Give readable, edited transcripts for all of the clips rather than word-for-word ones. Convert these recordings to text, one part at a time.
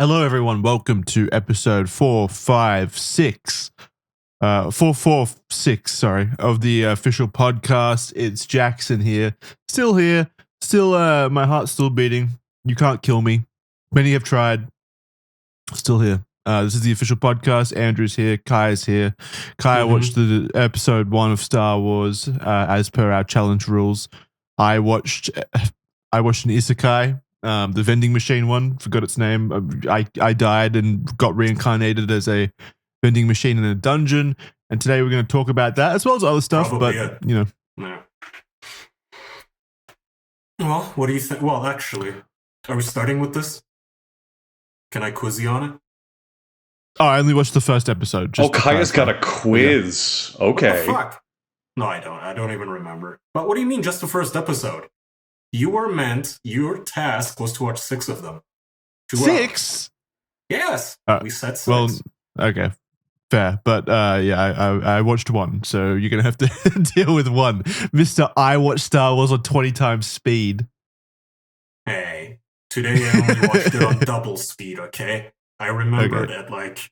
Hello, everyone. Welcome to episode 446, sorry, of the official podcast. It's Jackson here. Still, my heart's still beating. You can't kill me. Many have tried. Still here. This is the official podcast. Andrew's here. Kai is here. Kai watched the episode 1 of Star Wars, as per our challenge rules. I watched an isekai. The vending machine one, forgot its name. I died and got reincarnated as a vending machine in a dungeon, and today we're going to talk about that as well as other stuff. Probably, but you know, yeah. Well, what do you think? Well, actually, are we starting with this? Can I quiz you on it? Oh, I only watched the first episode. Kaya's got a quiz. Yeah. Okay. What the fuck? No, I don't. I don't even remember. But what do you mean, just the first episode? Your task was to watch 6 of them. 6? Yes. We said 6. Well, okay. Fair. But I watched 1, so you're going to have to deal with 1. Mr. I watched Star Wars on 20 times speed. Hey, today I only watched it on double speed, okay? I remembered at like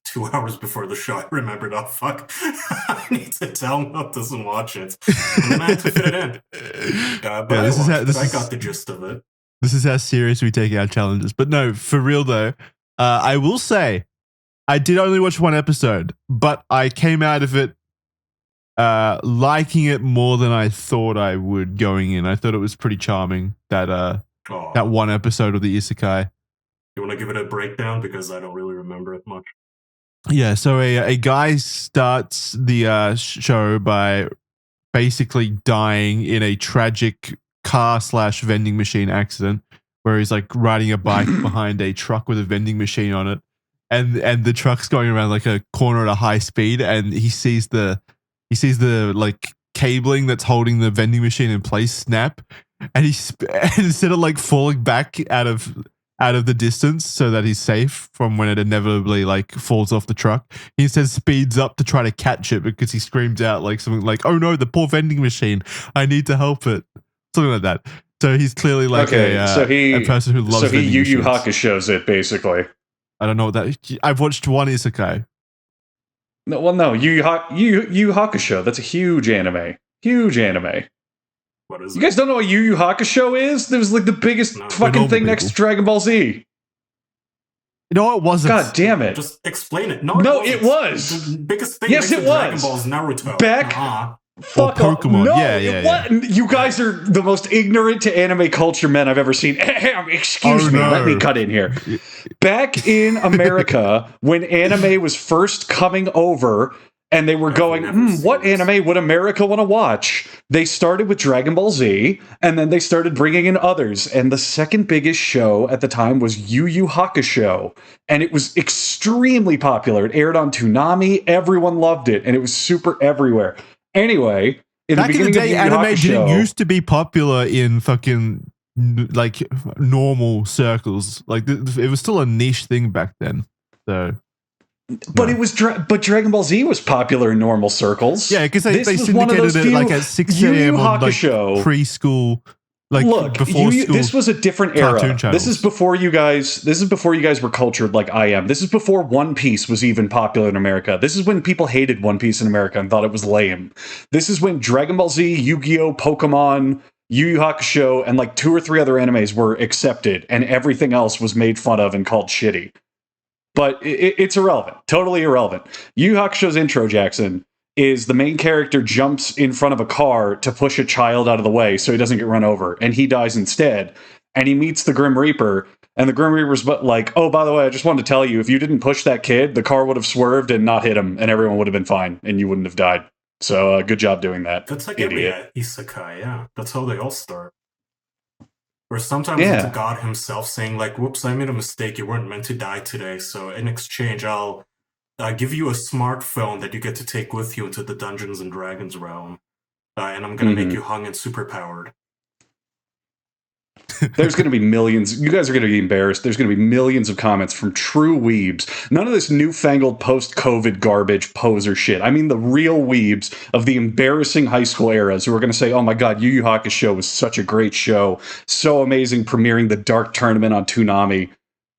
2 hours before the show. I remembered, oh fuck, I need to download this and watch it. And then I had to fit it in. But I got the gist of it. This is how serious we take our challenges. But no, for real though, I will say, I did only watch 1 episode, but I came out of it liking it more than I thought I would going in. I thought it was pretty charming, that 1 episode of the isekai. You want to give it a breakdown? Because I don't really remember it much. Yeah, so a guy starts the show by basically dying in a tragic car/vending machine accident where he's like riding a bike behind a truck with a vending machine on it, and the truck's going around like a corner at a high speed, and he sees the like cabling that's holding the vending machine in place snap, and instead of like falling back out of the distance so that he's safe from when it inevitably like falls off the truck, he instead speeds up to try to catch it because he screams out like something like, "Oh no, the poor vending machine! I need to help it," something like that. So he's clearly like a person who loves. So he Yu Yu Hakusho's it basically. I don't know what that. I've watched 1 isekai. No, Yu Yu Hakusho. That's a huge anime. Huge anime. What is you guys don't know what Yu Yu Hakusho is? There was like the biggest fucking thing next to Dragon Ball Z. No, it wasn't. God damn it. Just explain it. No, it was. The biggest thing next to to Dragon Ball is Naruto. Fuck Pokemon. No, yeah. You guys are the most ignorant to anime culture men I've ever seen. Excuse me, let me cut in here. Back in America, when anime was first coming over, and they were going, what anime would America want to watch? They started with Dragon Ball Z, and then they started bringing in others. And the second biggest show at the time was Yu Yu Hakusho. And it was extremely popular. It aired on Toonami. Everyone loved it. And it was super everywhere. Anyway, back in the day, anime didn't used to be popular in fucking like normal circles. Like it was still a niche thing back then. So... But it was, but Dragon Ball Z was popular in normal circles. Yeah, because they syndicated it like at 6 a.m. on like preschool. Like, look, before school, this was a different era. This is before you guys. This is before you guys were cultured like I am. This is before One Piece was even popular in America. This is when people hated One Piece in America and thought it was lame. This is when Dragon Ball Z, Yu-Gi-Oh, Pokemon, Yu Yu Hakusho, and like 2 or 3 other animes were accepted, and everything else was made fun of and called shitty. But it's irrelevant. Totally irrelevant. Yu Yu Hakusho's intro, Jackson, is the main character jumps in front of a car to push a child out of the way so he doesn't get run over, and he dies instead. And he meets the Grim Reaper, and the Grim Reaper's like, oh, by the way, I just wanted to tell you, if you didn't push that kid, the car would have swerved and not hit him, and everyone would have been fine, and you wouldn't have died. So good job doing that. That's like every isekai, yeah. That's how they all start. Or sometimes it's God himself saying, like, whoops, I made a mistake. You weren't meant to die today. So in exchange, I'll give you a smartphone that you get to take with you into the Dungeons and Dragons realm. And I'm going to make you hung and superpowered. There's going to be millions. You guys are going to be embarrassed. There's going to be millions of comments from true weebs. None of this newfangled post-COVID garbage poser shit. I mean the real weebs of the embarrassing high school eras who are going to say, oh my god, Yu Yu Hakusho was such a great show. So amazing premiering the Dark Tournament on Toonami.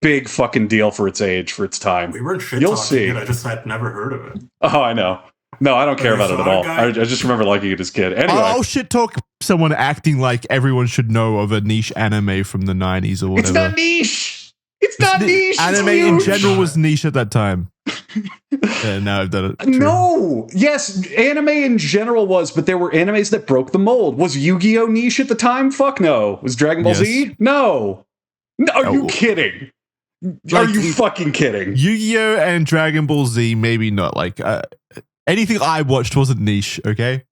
big fucking deal for its age, for its time. We weren't shit You'll talking see. it. I just had never heard of it. Oh, I know. No, I don't care about it at all. I just remember liking it as a kid. Anyway. I'll shit talk someone acting like everyone should know of a niche anime from the 90s or whatever. It's not niche. It's not niche. Anime in general was niche at that time. Yeah, now I've done it. True. No. Yes, anime in general was, but there were animes that broke the mold. Was Yu-Gi-Oh niche at the time? Fuck no. Was Dragon Ball Z? No. Are you kidding? Are you fucking kidding? Yu-Gi-Oh and Dragon Ball Z, maybe not. Like anything I watched wasn't niche. Okay.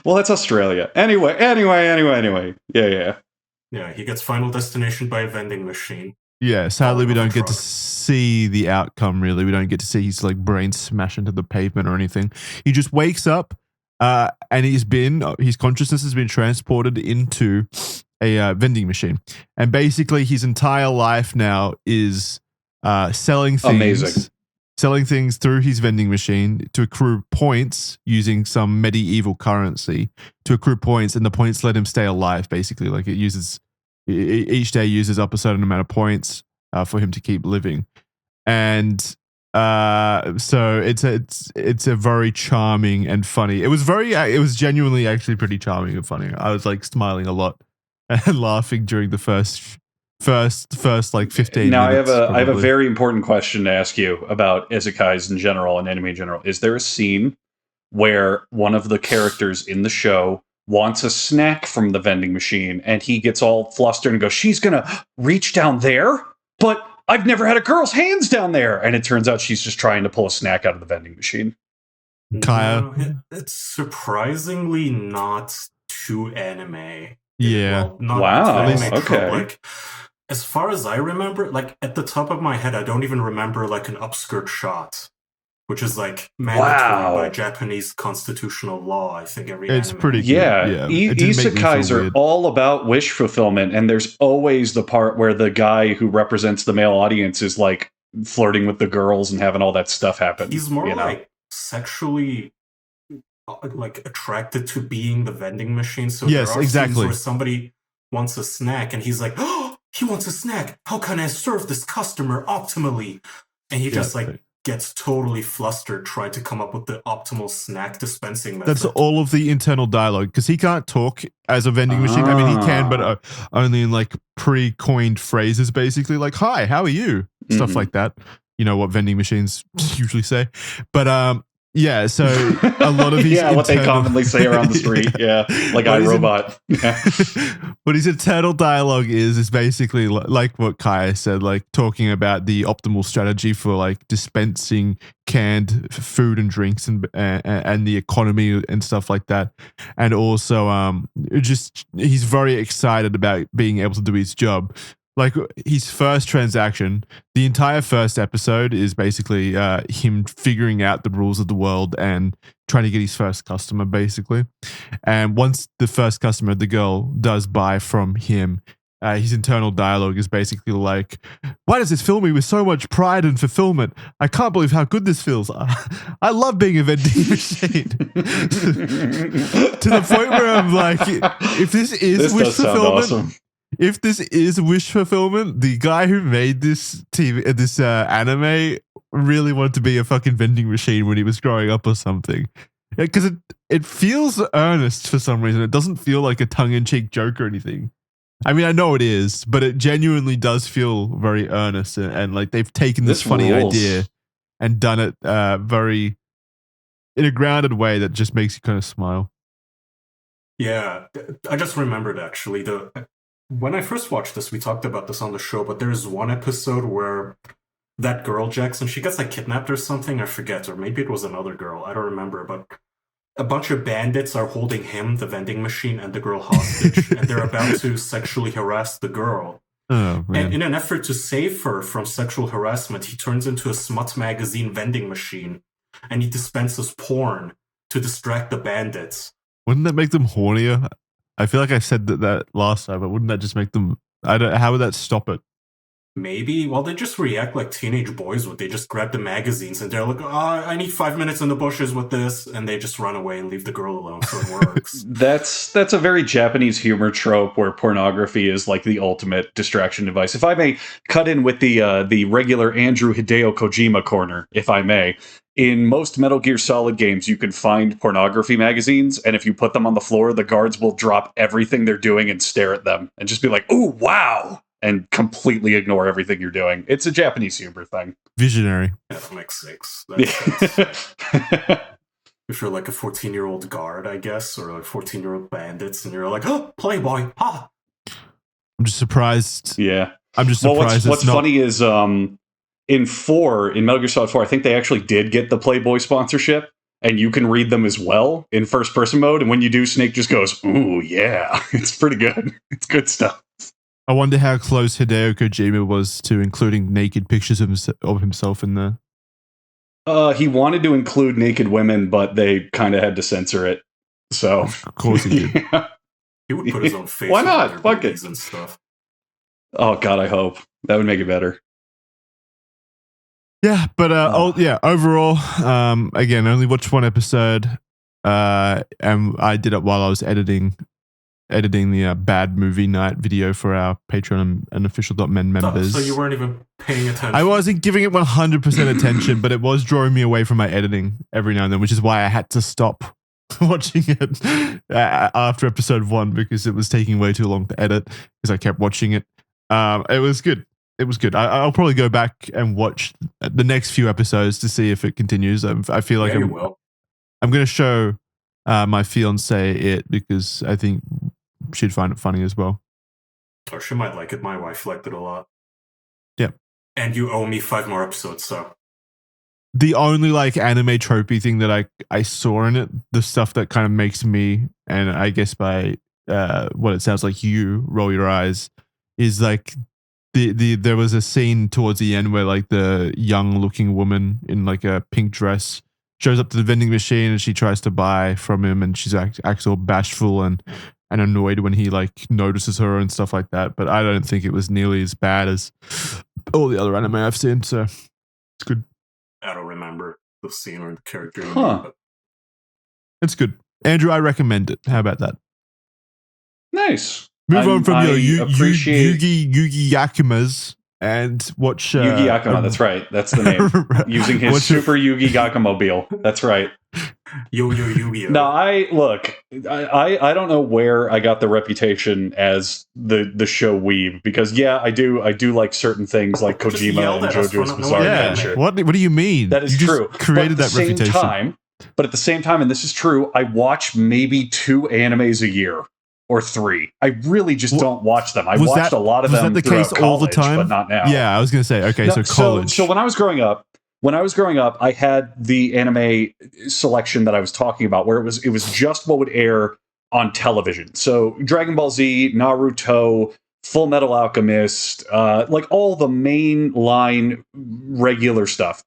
Well, that's Australia. Anyway. Yeah. Yeah, he gets Final Destination by a vending machine. Yeah, sadly we don't get to see the outcome, really. We don't get to see his like brain smash into the pavement or anything. He just wakes up and his consciousness has been transported into a vending machine. And basically his entire life now is selling things. Amazing. Selling things through his vending machine to accrue points using some medieval currency to accrue points, and the points let him stay alive, basically. Like each day uses up a certain amount of points for him to keep living. And so it's a very charming and funny. It was genuinely actually pretty charming and funny. I was like smiling a lot and laughing during the first like 15 now minutes. I have a very important question to ask you about isekais in general and anime in general. Is there a scene where one of the characters in the show wants a snack from the vending machine and he gets all flustered and goes, she's gonna reach down there, but I've never had a girl's hands down there, and it turns out she's just trying to pull a snack out of the vending machine? Kaya? No, it's surprisingly not too anime. Yeah. Wow. Okay. Like, as far as I remember, like at the top of my head, I don't even remember like an upskirt shot, which is like mandatory by Japanese constitutional law. I think it's anime. pretty good. Yeah. Isekais are all about wish fulfillment, and there's always the part where the guy who represents the male audience is like flirting with the girls and having all that stuff happen. He's more like sexually like attracted to being the vending machine. So yes, there are exactly. scenes where somebody wants a snack and he's like, oh, he wants a snack. How can I serve this customer optimally? And he just like gets totally flustered trying to come up with the optimal snack dispensing method. That's all of the internal dialogue, because he can't talk as a vending machine. I mean, he can, but only in like pre-coined phrases, basically, like "Hi, how are you?" Stuff like that. You know what vending machines usually say, but yeah, so a lot of these what they commonly say around the street, like iRobot. What his internal dialogue is basically like what Kaya said, like talking about the optimal strategy for like dispensing canned food and drinks and the economy and stuff like that, and also just he's very excited about being able to do his job. Like his first transaction, the entire first episode is basically him figuring out the rules of the world and trying to get his first customer, basically. And once the first customer, the girl, does buy from him, his internal dialogue is basically like, why does this fill me with so much pride and fulfillment? I can't believe how good this feels. I love being a vending machine. To the point where I'm like, if this is wish fulfillment, awesome. If this is wish fulfillment, the guy who made this anime really wanted to be a fucking vending machine when he was growing up or something. Because it feels earnest for some reason. It doesn't feel like a tongue-in-cheek joke or anything. I mean, I know it is, but it genuinely does feel very earnest, and like they've taken this funny idea and done it very in a grounded way that just makes you kind of smile. Yeah, I just remembered actually when I first watched this, we talked about this on the show, but there's one episode where that girl, Jackson, she gets like kidnapped or something, I forget, or maybe it was another girl, I don't remember, but a bunch of bandits are holding him, the vending machine, and the girl hostage, and they're about to sexually harass the girl. Oh, man. And in an effort to save her from sexual harassment, he turns into a smut magazine vending machine, and he dispenses porn to distract the bandits. Wouldn't that make them hornier? I feel like I said that last time, but wouldn't that just make them? How would that stop it? Maybe. Well, they just react like teenage boys would. They just grab the magazines and they're like, I need 5 minutes in the bushes with this. And they just run away and leave the girl alone. So it works. That's a very Japanese humor trope where pornography is like the ultimate distraction device. If I may cut in with the regular Andrew Hideo Kojima corner, if I may. In most Metal Gear Solid games, you can find pornography magazines, and if you put them on the floor, the guards will drop everything they're doing and stare at them and just be like, "Ooh, wow!" and completely ignore everything you're doing. It's a Japanese humor thing. Visionary. Yeah, that makes sense. If you're like a 14-year-old guard, I guess, or like 14-year-old bandits, and you're like, oh, Playboy, ha! I'm just surprised. Yeah. I'm just surprised. What's funny is in Metal Gear Solid 4, I think they actually did get the Playboy sponsorship, and you can read them as well in first-person mode, and when you do, Snake just goes, ooh, yeah. It's pretty good. It's good stuff. I wonder how close Hideo Kojima was to including naked pictures of himself in there. He wanted to include naked women, but they kind of had to censor it. So, of course he did. Yeah. He would put his own face. Why not? Fuck it. And stuff. Oh God, I hope that would make it better. Yeah, but overall, again, only watched one episode, and I did it while I was editing the bad movie night video for our Patreon and official.men members. So you weren't even paying attention. I wasn't giving it 100% attention, but it was drawing me away from my editing every now and then, which is why I had to stop watching it after episode 1 because it was taking way too long to edit because I kept watching it. It was good. It was good. I'll probably go back and watch the next few episodes to see if it continues. I feel like I'm going to show my fiance it because I think she'd find it funny as well. Or she might like it. My wife liked it a lot. Yeah. And you owe me 5 more episodes, so. The only like anime tropey thing that I saw in it, the stuff that kind of makes me, and I guess by what it sounds like you roll your eyes, is like there was a scene towards the end where like the young looking woman in like a pink dress shows up to the vending machine and she tries to buy from him and she's acts all bashful and annoyed when he like notices her and stuff like that. But I don't think it was nearly as bad as all the other anime I've seen. So it's good. I don't remember the scene or the character. Huh. It's good. Andrew, I recommend it. How about that? Nice. Move on from your Yugi Yakumas and watch Yugi Yakuma. That's right. That's the name. Using his super Yugi Yakumobile. That's right. Yu-Gi-Oh. No, I don't know where I got the reputation as the show weeb because I do like certain things like Kojima and JoJo's Bizarre Adventure. What do you mean? That is true. Created that reputation. But at the same time, and this is true, I watch maybe 2 animes a year or 3. I really just don't watch them. I watched a lot of them. Was that the case all the time? But not now. Yeah, I was going to say. Okay, so college. So when I was growing up, I had the anime selection that I was talking about, where it was just what would air on television. So Dragon Ball Z, Naruto, Full Metal Alchemist, like all the mainline regular stuff.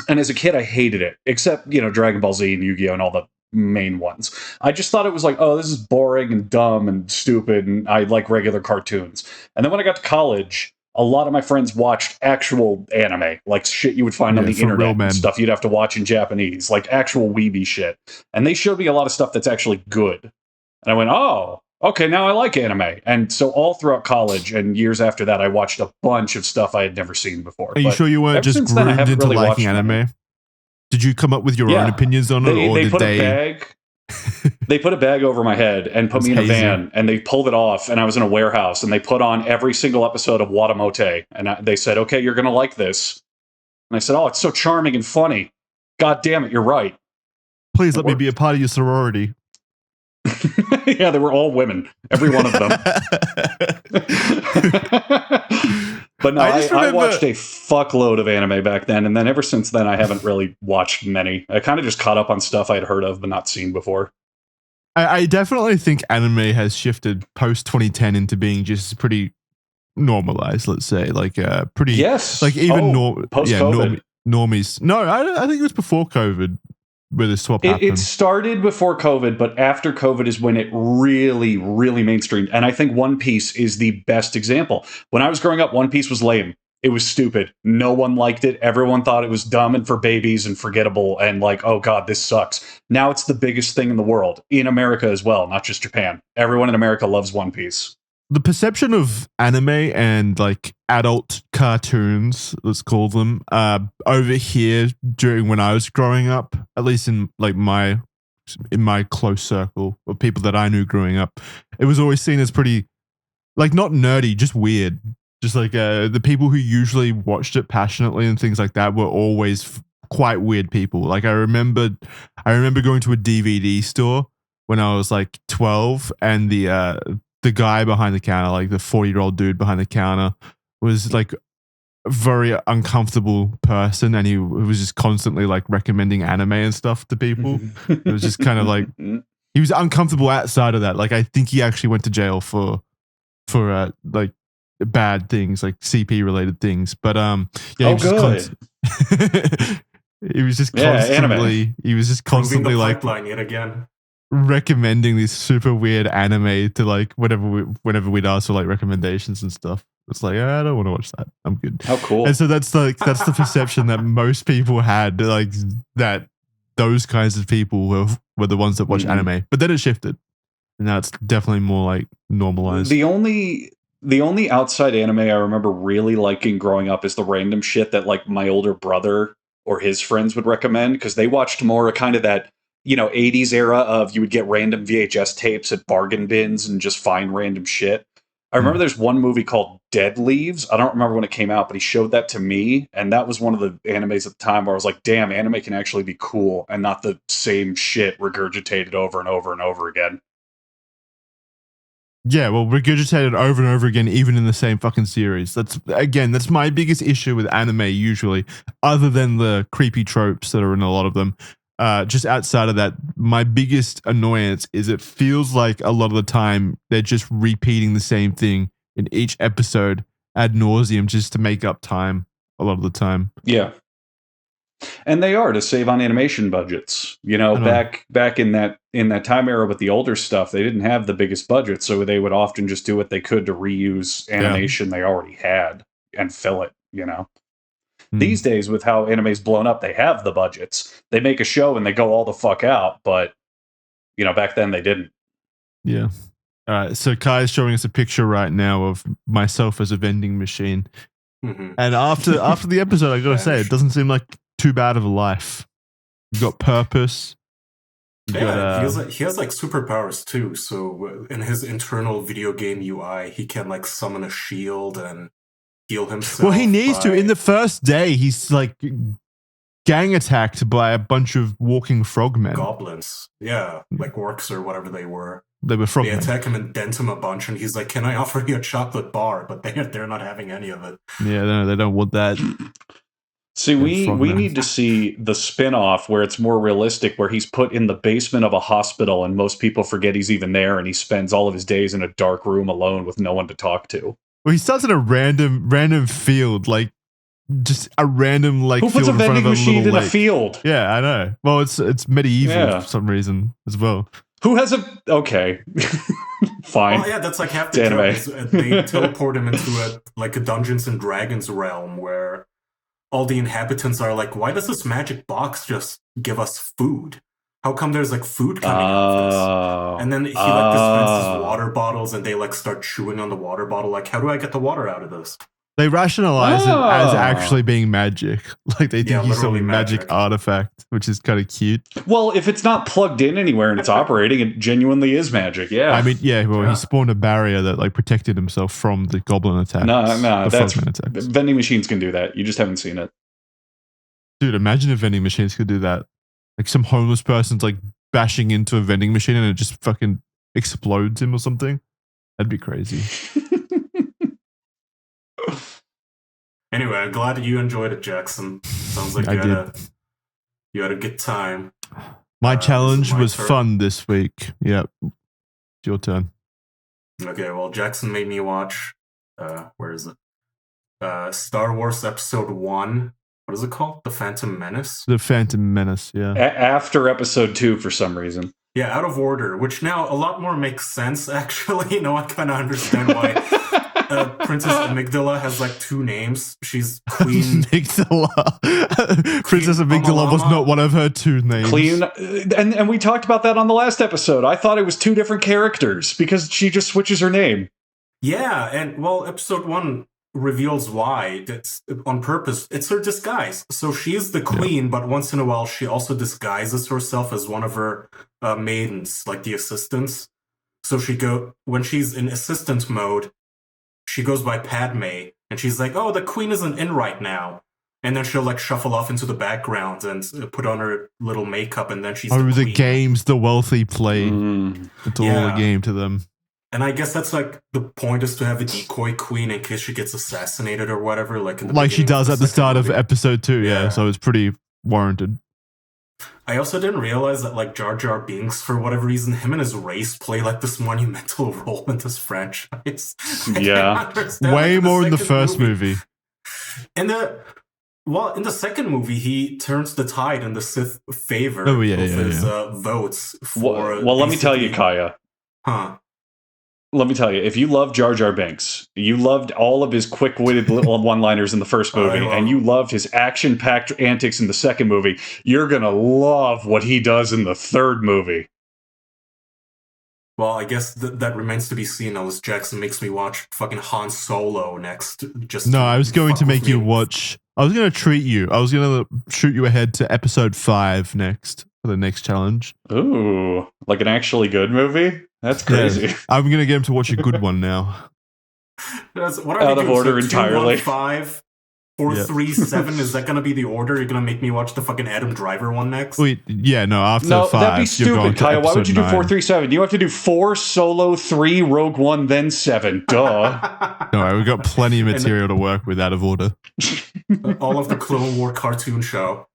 And as a kid, I hated it, except Dragon Ball Z and Yu-Gi-Oh and all the main ones. I just thought it was like, oh, this is boring and dumb and stupid, and I like regular cartoons. And then when I got to college, a lot of my friends watched actual anime, like shit you would find on the internet and stuff you'd have to watch in Japanese, like actual weeby shit. And they showed me a lot of stuff that's actually good. And I went, oh, okay, now I like anime. And so all throughout college and years after that, I watched a bunch of stuff I had never seen before. Are you sure you weren't just groomed into really liking anime? Did you come up with your own opinions on it, or did they? They put a bag over my head and put me in a van, and they pulled it off, and I was in a warehouse, and they put on every single episode of Watamote, and they said, okay, you're going to like this. And I said, oh, it's so charming and funny. God damn it, you're right. Please let me be a part of your sorority. Yeah, they were all women. Every one of them. But no, I watched a fuckload of anime back then, and then ever since then, I haven't really watched many. I kind of just caught up on stuff I'd heard of but not seen before. I definitely think anime has shifted post 2010 into being just pretty normalized, let's say. Like pretty... Yes. Like even post-COVID. normies. No, I think it was before COVID. swap happened? It started before COVID, but after COVID is when it really, really mainstreamed. And I think One Piece is the best example. When I was growing up, One Piece was lame. It was stupid. No one liked it. Everyone thought it was dumb and for babies and forgettable and like, oh God, this sucks. Now it's the biggest thing in the world, in America as well, not just Japan. Everyone in America loves One Piece. The perception of anime and like adult cartoons, let's call them, over here during when I was growing up, at least in like my close circle of people that I knew growing up, it was always seen as pretty, like, not nerdy, just weird. Just like the people who usually watched it passionately and things like that were always quite weird people. Like I remember going to a DVD store when I was like 12, and the guy behind the counter, like the 40-year-old dude behind the counter, was like a very uncomfortable person, and he was just constantly like recommending anime and stuff to people. It was just kind of like he was uncomfortable outside of that. Like I think he actually went to jail for like bad things, like CP related things. But yeah, he was just constantly like yet again recommending this super weird anime to like whenever we'd ask for like recommendations and stuff. It's like, I don't want to watch that. I'm good. How cool. And so that's the perception that most people had, like that those kinds of people were the ones that watch anime. But then it shifted. And now it's definitely more like normalized. The only outside anime I remember really liking growing up is the random shit that like my older brother or his friends would recommend, because they watched more kind of that, 80s era of you would get random VHS tapes at bargain bins and just find random shit. I remember there's one movie called Dead Leaves. I don't remember when it came out, but he showed that to me, and that was one of the animes at the time where I was like, damn, anime can actually be cool and not the same shit regurgitated over and over and over again. Yeah, well, regurgitated over and over again, even in the same fucking series. That's my biggest issue with anime usually, other than the creepy tropes that are in a lot of them. Just outside of that, my biggest annoyance is it feels like a lot of the time they're just repeating the same thing in each episode ad nauseum just to make up time a lot of the time. Yeah. And they are, to save on animation budgets. Back in that time era with the older stuff, they didn't have the biggest budget, so they would often just do what they could to reuse animation they already had and fill it, These days, with how anime's blown up, they have the budgets. They make a show and they go all the fuck out, but back then they didn't. Yeah. All right, so Kai is showing us a picture right now of myself as a vending machine. Mm-hmm. And after the episode, I gotta say, it doesn't seem like too bad of a life. You've got purpose. He has like superpowers too. So in his internal video game UI, he can like summon a shield and heal himself. Well, he needs to. In the first day, he's like gang attacked by a bunch of walking frogmen. Goblins. Yeah, like orcs or whatever they were. They were frogmen. They attack him and dent him a bunch, and he's like, "Can I offer you a chocolate bar?" But they're not having any of it. Yeah, no, they don't want that. See, we need to see the spin-off where it's more realistic, where he's put in the basement of a hospital and most people forget he's even there, and he spends all of his days in a dark room alone with no one to talk to. Well, he starts in a random field, like just a random like. Who puts a vending machine in a field? Yeah, I know. Well, it's medieval for some reason as well. Who has a okay? Fine. Oh yeah, that's like half the joke. They teleport him into a Dungeons and Dragons realm where all the inhabitants are like, why does this magic box just give us food? How come there's like food coming out of this? And then he like dispenses water bottles, and they like start chewing on the water bottle. Like, how do I get the water out of this? They rationalize it as actually being magic. Like they think he's some magic artifact, which is kind of cute. Well, if it's not plugged in anywhere and it's operating, it genuinely is magic. Yeah. I mean, he spawned a barrier that like protected himself from the goblin attack. No, vending machines can do that. You just haven't seen it. Dude, imagine if vending machines could do that. Like some homeless person's like bashing into a vending machine and it just fucking explodes him or something. That'd be crazy. Anyway, I'm glad that you enjoyed it, Jackson. Sounds like you had a good time. My challenge was fun this week. Yep. It's your turn. Okay, well, Jackson made me watch, where is it? Star Wars Episode 1, what is it called? The Phantom Menace? The Phantom Menace, yeah. After episode 2 for some reason. Yeah, Out of Order, which now a lot more makes sense, actually. Now I kind of understand why Princess Amygdala has like 2 names. She's Queen... Amygdala. Princess Amygdala was not one of her 2 names. And we talked about that on the last episode. I thought it was 2 different characters because she just switches her name. Yeah, and well, episode 1 reveals why. That's on purpose. It's her disguise. So she is the queen, but once in a while she also disguises herself as one of her maidens, like the assistants. So when she's in assistant mode, she goes by Padme, and she's like, "Oh, the queen isn't in right now." And then she'll like shuffle off into the background and put on her little makeup, and then she's the games the wealthy play. It's all a game to them. And I guess that's like the point, is to have a decoy queen in case she gets assassinated or whatever, like she does at the start of episode 2. Yeah, so it's pretty warranted. I also didn't realize that like Jar Jar Binks, for whatever reason, him and his race play like this monumental role in this franchise. Yeah, way more in the first movie. In the second movie, he turns the tide in the Sith favor his votes for. Well, let me tell you, Kaya. Huh. Let me tell you, if you love Jar Jar Binks, you loved all of his quick-witted little one-liners in the first movie, and you loved his action-packed antics in the second movie, you're going to love what he does in the third movie. Well, I guess that remains to be seen, unless Jackson makes me watch fucking Han Solo next. I was going to make you watch... I was going to treat you. I was going to shoot you ahead to episode 5 next, for the next challenge. Ooh, like an actually good movie? That's crazy. Yeah, I'm going to get him to watch a good one now. Out of order entirely. 2, 1, 5, 4, 3, 7. Is that going to be the order? You're going to make me watch the fucking Adam Driver one next? Wait, after 5. That'd be stupid, Kyle. Why would you do 4, 3, 7? You have to do 4, Solo, 3, Rogue One, then 7. Duh. No, we've got plenty of material to work with out of order. All of the Clone War cartoon show.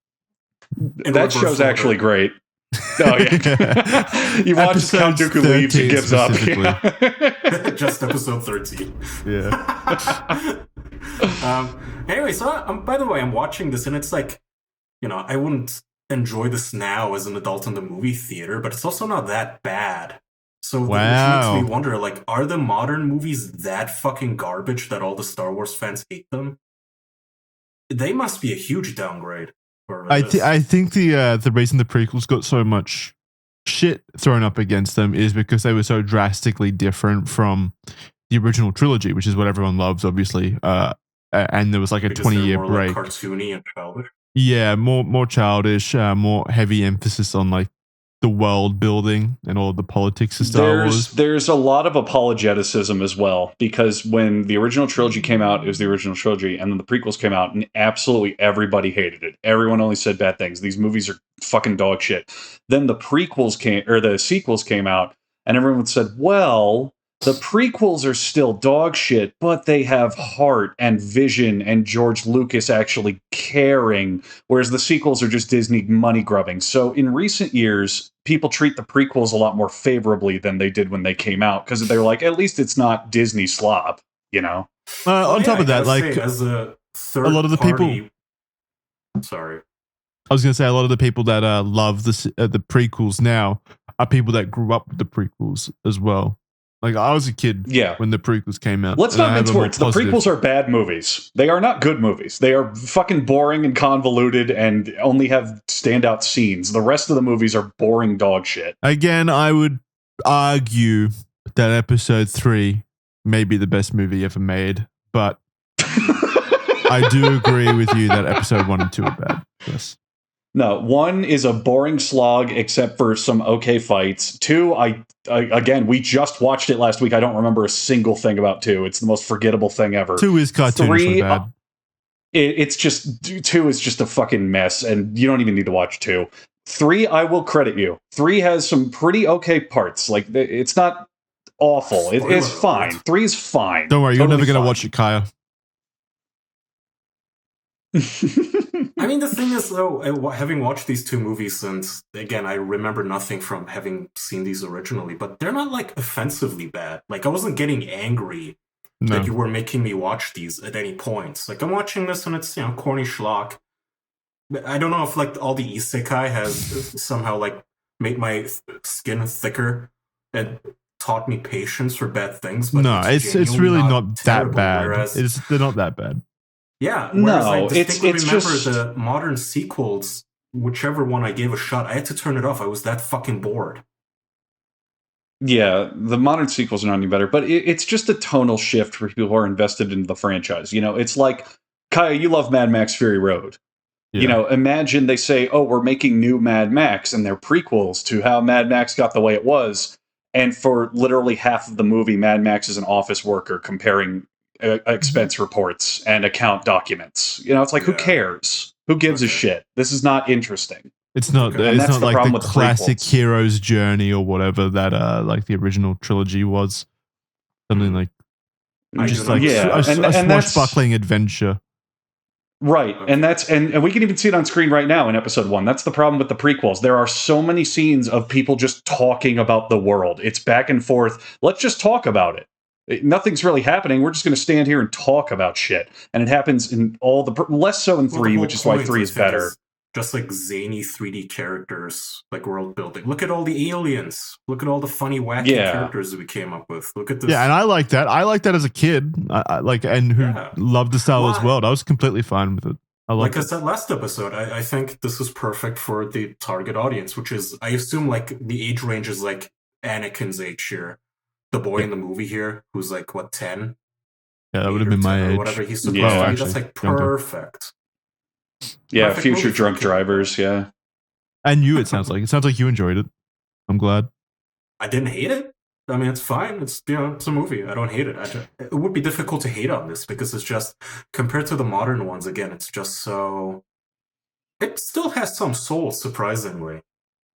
That show's actually great. Oh, yeah. You watch Count Dooku leaves and gives up. Yeah. Just episode 13. Yeah. Anyway, so by the way, I'm watching this, and it's like, I wouldn't enjoy this now as an adult in the movie theater, but it's also not that bad. So which makes me wonder, like, are the modern movies that fucking garbage that all the Star Wars fans hate them? They must be a huge downgrade. I think the reason the prequels got so much shit thrown up against them is because they were so drastically different from the original trilogy, which is what everyone loves, obviously. And there was like a 20-year break. Like cartoony and childish. Yeah, more childish, more heavy emphasis on like the world building and all the politics of Star Wars. There's a lot of apologeticism as well, because when the original trilogy came out, it was the original trilogy, and then the prequels came out, and absolutely everybody hated it. Everyone only said bad things. These movies are fucking dog shit. Then the sequels came out, and everyone said, well, the prequels are still dog shit, but they have heart and vision and George Lucas actually caring, whereas the sequels are just Disney money grubbing. So in recent years, people treat the prequels a lot more favorably than they did when they came out, because they're like, at least it's not Disney slop, on top of that, like, as a lot of the people... Sorry. I was going to say, a lot of the people that love the prequels now are people that grew up with the prequels as well. Like, I was a kid when the prequels came out. Let's not mince words. The prequels are bad movies. They are not good movies. They are fucking boring and convoluted and only have standout scenes. The rest of the movies are boring dog shit. Again, I would argue that episode 3 may be the best movie ever made, but I do agree with you that episode 1 and 2 are bad. Yes. No, 1 is a boring slog except for some okay fights. 2, again, we just watched it last week. I don't remember a single thing about 2. It's the most forgettable thing ever. 2 is cartoonishly bad. It's just 2 is just a fucking mess, and you don't even need to watch 2. 3, I will credit you. 3 has some pretty okay parts. Like, it's not awful. It's fine. 3 is fine. Don't worry, you're never going to watch it, Kaya. I mean, the thing is, though, having watched these 2 movies since, again, I remember nothing from having seen these originally, but they're not, like, offensively bad. Like, I wasn't getting angry that you were making me watch these at any point. Like, I'm watching this and it's, corny schlock. I don't know if like all the isekai has somehow like made my skin thicker and taught me patience for bad things, but no, it's really not terrible, that bad. whereas They're not that bad. Yeah, whereas I distinctly it's remember just... the modern sequels, whichever one I gave a shot, I had to turn it off. I was that fucking bored. Yeah, the modern sequels are not any better, but it's just a tonal shift for people who are invested in the franchise. You know, it's like, Kaya, you love Mad Max Fury Road. Yeah. You know, imagine they say, oh, we're making new Mad Max, and they're prequels to how Mad Max got the way it was. And for literally half of the movie, Mad Max is an office worker comparing expense reports and account documents. You know, it's like, who cares? Who gives a shit? This is not interesting. It's not. Okay. It's not like the classic hero's journey or whatever that like the original trilogy was. Something like just like a swashbuckling adventure. Right, and that's and we can even see it on screen right now in episode 1. That's the problem with the prequels. There are so many scenes of people just talking about the world. It's back and forth. Let's just talk about it. Nothing's really happening. We're just going to stand here and talk about shit. And it happens in all the less so in 3, which is why 3 is better. Just like zany 3D characters, like world building. Look at all the aliens. Look at all the funny, wacky characters that we came up with. Look at this. Yeah, and I like that. I like that as a kid. I like, and who loved the Star Wars world. I was completely fine with it. Like I said last episode, I think this is perfect for the target audience, which is, I assume, like the age range is like Anakin's age here. The boy in the movie here, who's like, what, 10? Yeah, that would have been my age. Or whatever he's supposed to be. That's like perfect. Yeah, perfect future drunk drivers, yeah. And you, it sounds like. It sounds like you enjoyed it. I'm glad. I didn't hate it. I mean, it's fine. It's, you know, it's a movie. I don't hate it. It would be difficult to hate on this because it's just, compared to the modern ones, again, it's just so... It still has some soul, surprisingly.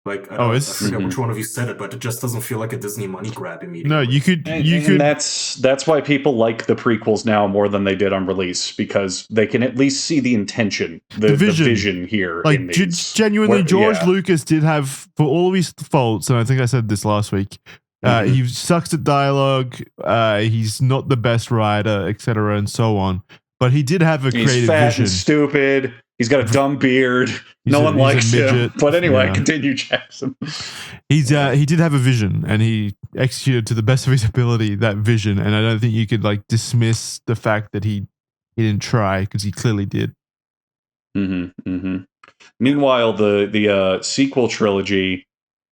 Like, I forget which one of you said it, but it just doesn't feel like a Disney money grab immediately. No, you could. And that's why people like the prequels now more than they did on release, because they can at least see the intention, the vision here. Like, in these, genuinely, George Lucas did have, for all of his faults, and I think I said this last week, he sucks at dialogue, he's not the best writer, etc., and so on. But he did have a creative vision. He's fat and stupid. He's got a dumb beard. No one likes him. But anyway, continue, Jackson. He did have a vision, and he executed to the best of his ability that vision. And I don't think you could like dismiss the fact that he didn't try, because he clearly did. Meanwhile, the sequel trilogy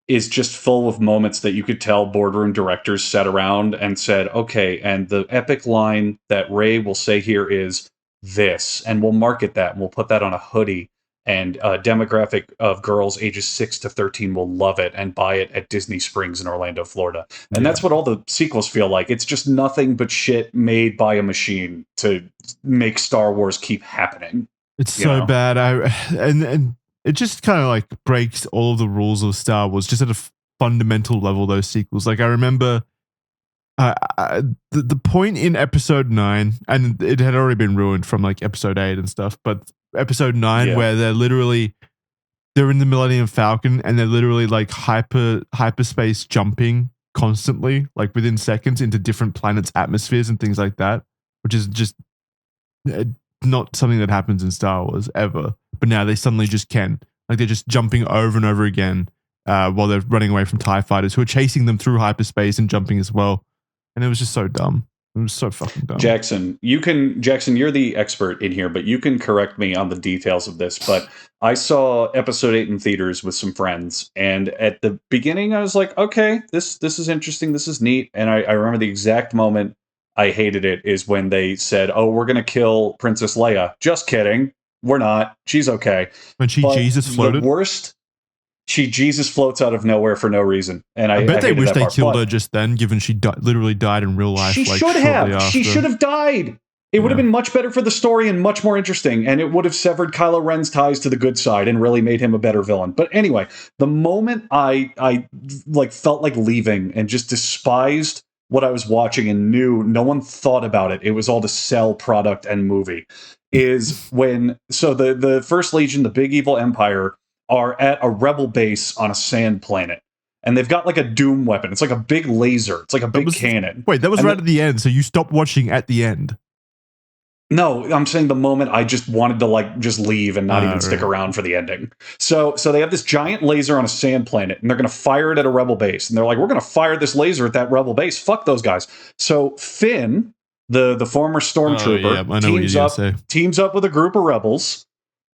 is just full of moments that you could tell boardroom directors sat around and said, okay, and the epic line that Rey will say here is this, and we'll market that, and we'll put that on a hoodie, and a demographic of girls ages 6 to 13 will love it and buy it at Disney Springs in Orlando, Florida. And that's what all the sequels feel like. It's just nothing but shit made by a machine to make Star Wars keep happening. It's so bad. And it just kind of like breaks all of the rules of Star Wars, just at a fundamental level, those sequels. Like I remember the point in episode 9, and it had already been ruined from like episode 8 and stuff, but episode 9 where they're in the Millennium Falcon and they're literally like hyperspace jumping constantly, like within seconds, into different planets' atmospheres and things like that, which is just not something that happens in Star Wars ever. But now they suddenly just can. Like they're just jumping over and over again while they're running away from TIE fighters who are chasing them through hyperspace and jumping as well. And it was just so dumb. It was so fucking dumb. Jackson, you're the expert in here, but you can correct me on the details of this. But I saw episode 8 in theaters with some friends, and at the beginning I was like, okay, this is interesting, this is neat. And I remember the exact moment I hated it is when they said, oh, we're going to kill Princess Leia. Just kidding. We're not. She's okay. When Jesus floated? The worst... Jesus floats out of nowhere for no reason. And I bet they wish they killed her just then, given she literally died in real life. She should have. She should have died. It would have been much better for the story and much more interesting. And it would have severed Kylo Ren's ties to the good side and really made him a better villain. But anyway, the moment I like felt like leaving and just despised what I was watching and knew no one thought about it, it was all to sell product and movie, is when, so the First Legion, the big evil empire, are at a rebel base on a sand planet. And they've got like a doom weapon. It's like a big laser. It's like a big cannon. Wait, that was right at the end. So you stopped watching at the end. No, I'm saying the moment I just wanted to like just leave and not even stick around for the ending. So they have this giant laser on a sand planet, and they're going to fire it at a rebel base. And they're like, we're going to fire this laser at that rebel base. Fuck those guys. So Finn, the former stormtrooper, teams up with a group of rebels.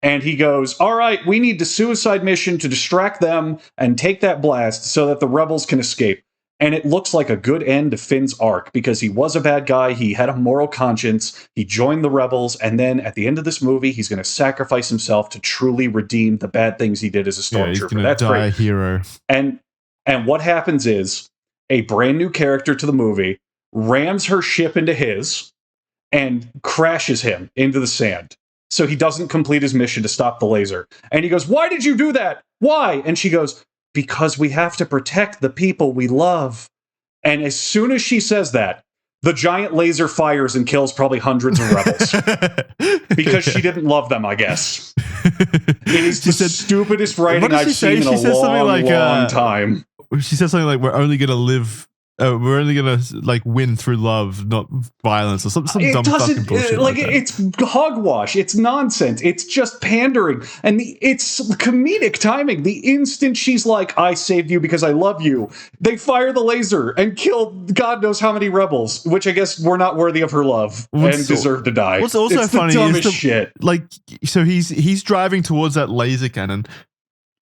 And he goes, all right, we need the suicide mission to distract them and take that blast so that the rebels can escape. And it looks like a good end to Finn's arc because he was a bad guy. He had a moral conscience. He joined the rebels. And then at the end of this movie, he's going to sacrifice himself to truly redeem the bad things he did as a stormtrooper. Yeah, that's great. Hero. And what happens is a brand new character to the movie rams her ship into his and crashes him into the sand. So he doesn't complete his mission to stop the laser. And he goes, why did you do that? Why? And she goes, because we have to protect the people we love. And as soon as she says that, the giant laser fires and kills probably hundreds of rebels. Because she didn't love them, I guess. It is the stupidest writing I've seen in a long time. She said something like, we're only going to live... we're only gonna like win through love, not violence, or some dumb fucking bullshit. It's hogwash. It's nonsense. It's just pandering, and it's comedic timing. The instant she's like, "I saved you because I love you," they fire the laser and kill God knows how many rebels, which I guess were not worthy of her love and deserve to die. What's also funny is the shit. Like, so he's driving towards that laser cannon.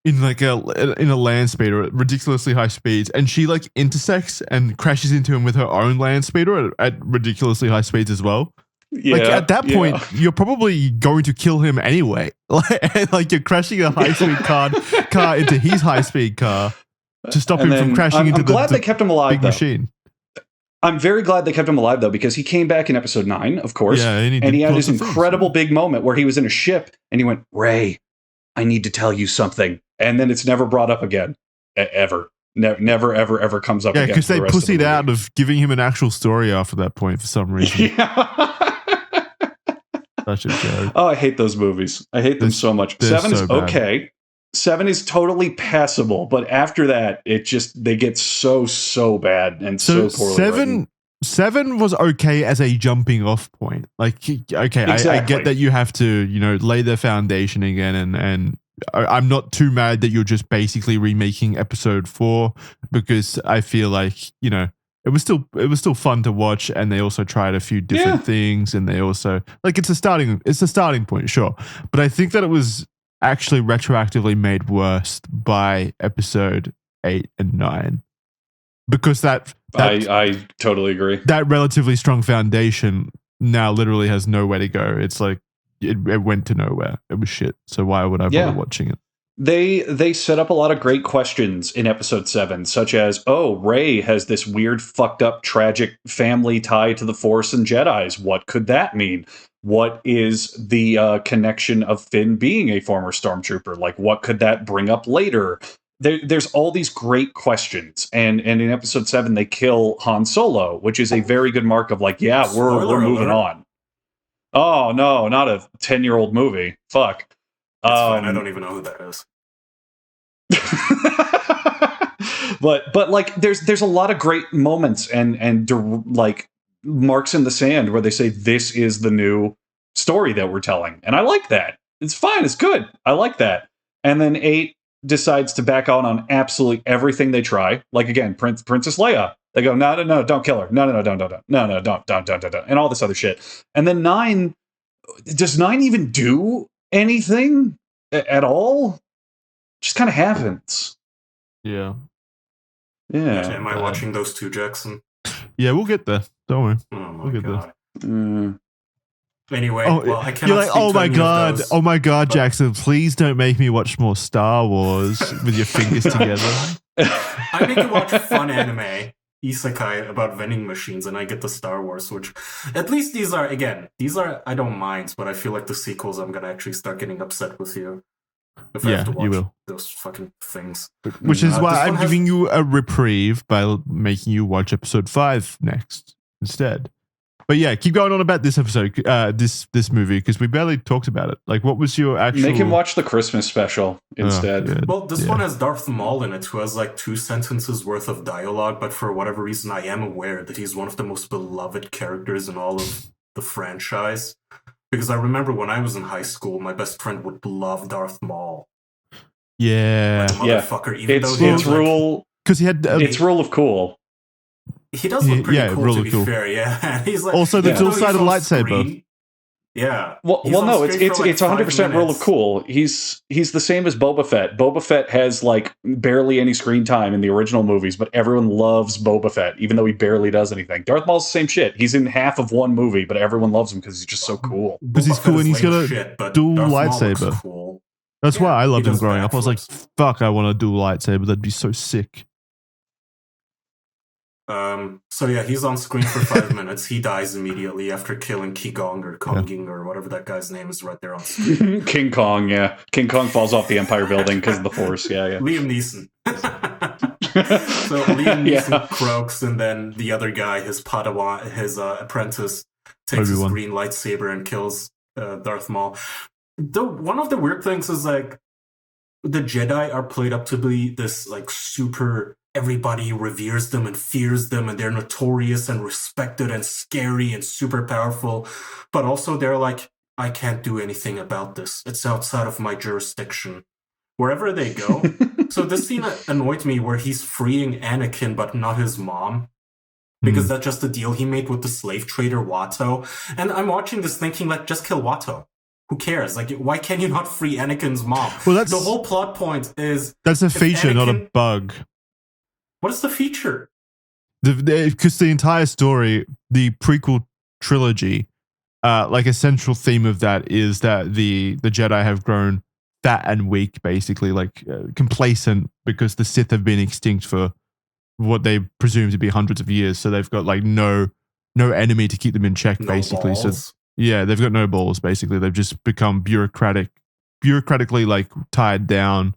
In a land speeder at ridiculously high speeds, and she like intersects and crashes into him with her own land speeder at ridiculously high speeds as well. Yeah, like at that point, you're probably going to kill him anyway. Like you're crashing a high speed car into his high speed car to stop him from crashing into they kept him alive, big machine. I'm very glad they kept him alive though, because he came back in episode 9, of course, and he had this incredible big moment where he was in a ship and he went, "Ray, I need to tell you something." And then it's never brought up again, ever. Never, ever comes up again. Yeah, because they pussied out of giving him an actual story after that point for some reason. Yeah. Such a joke. Oh, I hate those movies. I hate them so much. 7 is okay. 7 is totally passable, but after that, they get so bad and so poorly written. 7 was okay as a jumping off point. Like, okay, exactly. I get that you have to, lay the foundation again, and I'm not too mad that you're just basically remaking episode 4, because I feel like, it was still fun to watch, and they also tried a few different things, and they also it's a starting point, sure. But I think that it was actually retroactively made worse by episode 8 and 9. Because I totally agree. That relatively strong foundation now literally has nowhere to go. It's like it went to nowhere. It was shit. So why would I bother watching it? They set up a lot of great questions in episode 7, such as, Rey has this weird, fucked up, tragic family tie to the Force and Jedis. What could that mean? What is the connection of Finn being a former stormtrooper? Like, what could that bring up later? There's all these great questions, and in episode 7 they kill Han Solo, which is a very good mark of like, we're moving on. Oh no, not a 10-year-old movie. Fuck. It's fine. I don't even know who that is. but like there's a lot of great moments and like marks in the sand where they say this is the new story that we're telling, and I like that. It's fine. It's good. I like that. And then 8 decides to back out on absolutely everything they try. Like again, Princess Leia. They go, no, don't kill her. No, don't, and all this other shit. And then 9, does 9 even do anything at all? Just kind of happens. Yeah. Am I watching those 2, Jackson? Yeah, we'll get there. Don't worry. We'll get there. Anyway, I cannot. You're like, oh my god, Jackson! Please don't make me watch more Star Wars with your fingers together. I make you watch fun anime, isekai about vending machines, and I get the Star Wars, which at least these are I don't mind, but I feel like the sequels I'm gonna actually start getting upset with you if I have to watch those fucking things. Which is why I'm giving you a reprieve by making you watch episode 5 next instead. But yeah, keep going on about this episode, this movie, because we barely talked about it. Like, what was your actual... Make him watch the Christmas special instead. Yeah. Well, this one has Darth Maul in it, who has like 2 sentences worth of dialogue, but for whatever reason, I am aware that he's one of the most beloved characters in all of the franchise. Because I remember when I was in high school, my best friend would love Darth Maul. Yeah. Like motherfucker, even though it's rule... Because he had... it's rule of cool. He does look pretty cool, to be fair, yeah. He's like... Also, the dual-sided lightsaber. Screen, yeah. Well, no, it's 100% rule of cool. He's the same as Boba Fett. Boba Fett has like barely any screen time in the original movies, but everyone loves Boba Fett, even though he barely does anything. Darth Maul's the same shit. He's in half of one movie, but everyone loves him because he's just so cool. Because he's cool and he's got a dual lightsaber. Cool. That's why I loved him growing up. I was like, fuck, I want a dual lightsaber. That'd be so sick. So yeah, he's on screen for 5 minutes. He dies immediately after killing Qui-Gon or Konging or whatever that guy's name is right there on screen. King Kong, yeah. King Kong falls off the Empire building because of the Force, yeah. Liam Neeson. So Liam Neeson croaks, and then the other guy, his Padawan, his apprentice, takes his green lightsaber and kills Darth Maul. One of the weird things is like the Jedi are played up to be this like super... Everybody reveres them and fears them, and they're notorious and respected and scary and super powerful. But also they're like, I can't do anything about this. It's outside of my jurisdiction. Wherever they go. So this scene annoyed me where he's freeing Anakin, but not his mom. Because that's just the deal he made with the slave trader Watto. And I'm watching this thinking, like, just kill Watto. Who cares? Like, why can you not free Anakin's mom? Well, that's the whole plot point is... That's a feature, not a bug. What is the feature? Because the entire story, the prequel trilogy, like a central theme of that is that the Jedi have grown fat and weak, basically, like complacent, because the Sith have been extinct for what they presume to be hundreds of years. So they've got like no enemy to keep them in check, basically. Balls. So yeah, they've got no balls. Basically, they've just become bureaucratically like tied down.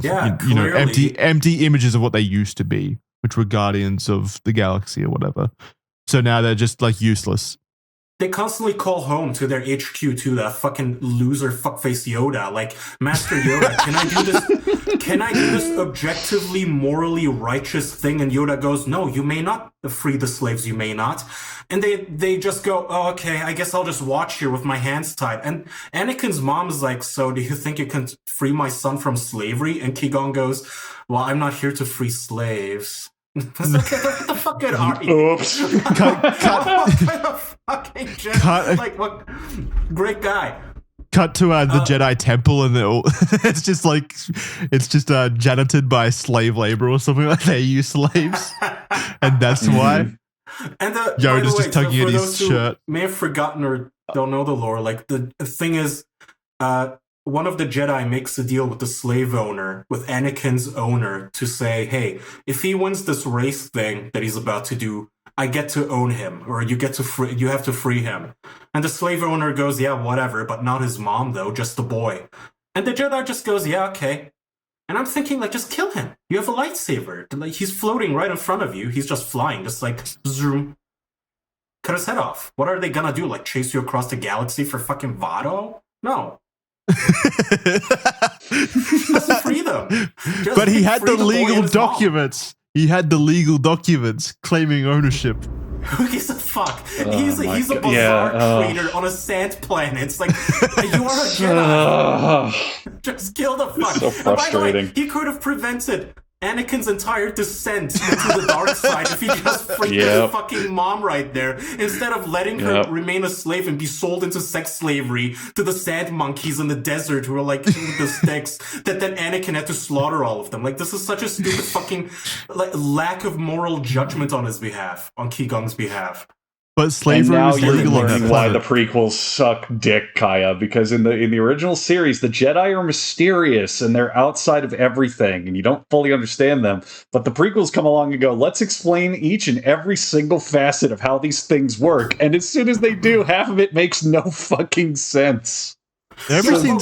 Empty images of what they used to be, which were guardians of the galaxy or whatever. So now they're just like useless. They constantly call home to their HQ to that fucking loser fuckface Yoda. Like, Master Yoda, can I do this objectively, morally righteous thing? And Yoda goes, no, you may not free the slaves, you may not. And they just go, oh, okay, I guess I'll just watch here with my hands tied. And Anakin's mom is like, so do you think you can free my son from slavery? And Qui-Gon goes, well, I'm not here to free slaves. It's like, what the fuck are you? Oops. Fucking Jedi. Like, what? Great guy. Cut to the Jedi temple, and it's just janitored by slave labor or something like they use slaves, and that's why. And Yoda's just tugging at his shirt. May have forgotten or don't know the lore. Like the thing is, one of the Jedi makes a deal with the slave owner, with Anakin's owner, to say, hey, if he wins this race thing that he's about to do, I get to own him, or you have to free him. And the slave owner goes, yeah, whatever, but not his mom, though, just the boy. And the Jedi just goes, yeah, okay. And I'm thinking, like, just kill him. You have a lightsaber. Like, he's floating right in front of you. He's just flying, just like, zoom. Cut his head off. What are they gonna do? Like, chase you across the galaxy for fucking Vado? No. Just free them. But he had the legal documents. He had the legal documents claiming ownership. Who gives a fuck? He's a bizarre trader on a sand planet. It's like, you are a Jedi. Just kill the fuck. So frustrating. By the way, he could have prevented Anakin's entire descent into the dark side if he just freed his fucking mom right there, instead of letting her remain a slave and be sold into sex slavery to the sand monkeys in the desert who are like with the sticks, that then Anakin had to slaughter all of them. Like, this is such a stupid fucking lack of moral judgment on his behalf, on Qui-Gon's behalf. But slavery is legal on that planet. Why the prequels suck dick, Kaya, because in the original series, the Jedi are mysterious and they're outside of everything, and you don't fully understand them. But the prequels come along and go, let's explain each and every single facet of how these things work. And as soon as they do, half of it makes no fucking sense. Everything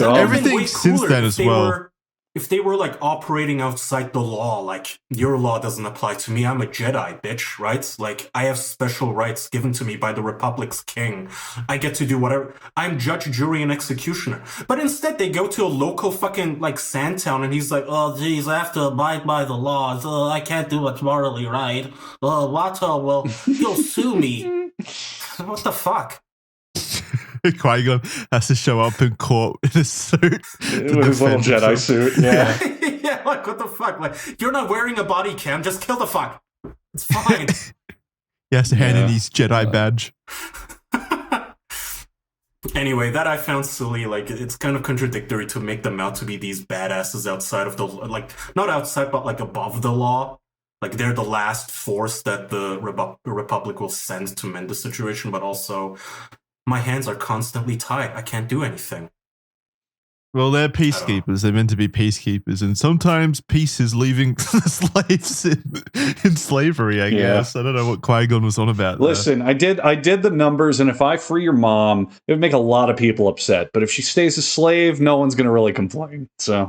since then as well. If they were, like, operating outside the law, like, your law doesn't apply to me, I'm a Jedi, bitch, right? Like, I have special rights given to me by the Republic's king. I get to do whatever. I'm judge, jury, and executioner. But instead, they go to a local fucking, like, sand town, and he's like, oh, geez, I have to abide by the laws. I can't do what's morally right. Watto, well, he'll sue me. What the fuck? Qui-Gon has to show up in court in a suit with his little Jedi suit. Yeah. Yeah, like what the fuck? Like, you're not wearing a body cam. Just kill the fuck. It's fine. He has to hand in his Jedi badge. Anyway, that I found silly. Like, it's kind of contradictory to make them out to be these badasses outside of the, like, not outside, but like above the law. Like, they're the last force that the Republic will send to mend the situation, but also, my hands are constantly tied. I can't do anything. Well, they're peacekeepers. They're meant to be peacekeepers, and sometimes peace is leaving slaves in slavery. I guess I don't know what Qui-Gon was on about. Listen, I did the numbers, and if I free your mom, it would make a lot of people upset. But if she stays a slave, no one's going to really complain. So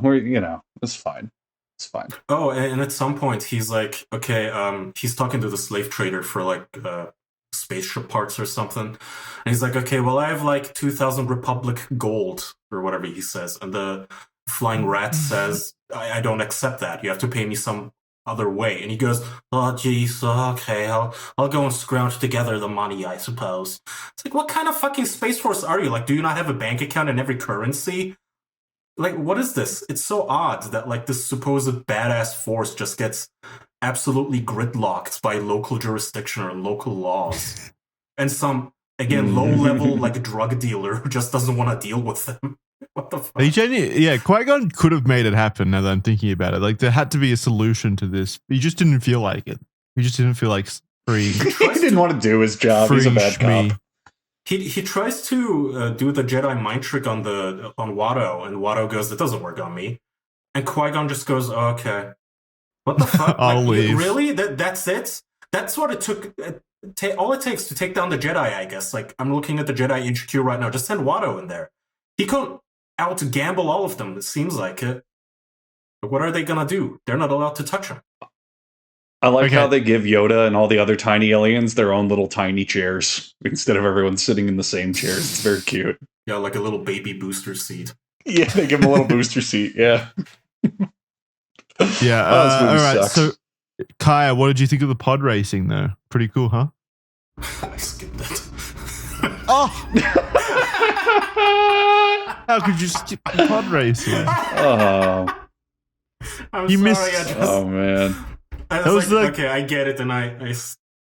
it's fine. It's fine. Oh, and at some point, he's like, okay, he's talking to the slave trader for like spaceship parts or something. And he's like, okay, well, I have like 2,000 Republic gold or whatever he says. And the flying rat says, I don't accept that. You have to pay me some other way. And he goes, oh, geez, okay, I'll go and scrounge together the money, I suppose. It's like, what kind of fucking Space Force are you? Like, do you not have a bank account in every currency? Like, what is this? It's so odd that, like, this supposed badass force just gets absolutely gridlocked by local jurisdiction or local laws. And some, again, low-level, like, drug dealer who just doesn't want to deal with them. What the fuck? Qui-Gon could have made it happen now that I'm thinking about it. Like, there had to be a solution to this. He just didn't feel like it. He just didn't feel like freeing. He didn't want to do his job. He's a bad cop. He tries to do the Jedi mind trick on Watto, and Watto goes, "It doesn't work on me." And Qui-Gon just goes, oh, "Okay, what the fuck? I'll leave." Really? That's it? That's what it took. All it takes to take down the Jedi, I guess. Like, I'm looking at the Jedi HQ right now. Just send Watto in there. He could out-gamble all of them. It seems like it. But what are they gonna do? They're not allowed to touch him. I like how they give Yoda and all the other tiny aliens their own little tiny chairs instead of everyone sitting in the same chairs. It's very cute. Yeah, like a little baby booster seat. Yeah, they give him a little booster seat. Yeah. Yeah. All right. Sucks. So, Kaya, what did you think of the pod racing, though? Pretty cool, huh? I skipped it. Oh! How could you skip the pod racing? Oh. I'm sorry. Missed. Oh, man. I was like, okay, I get it, and I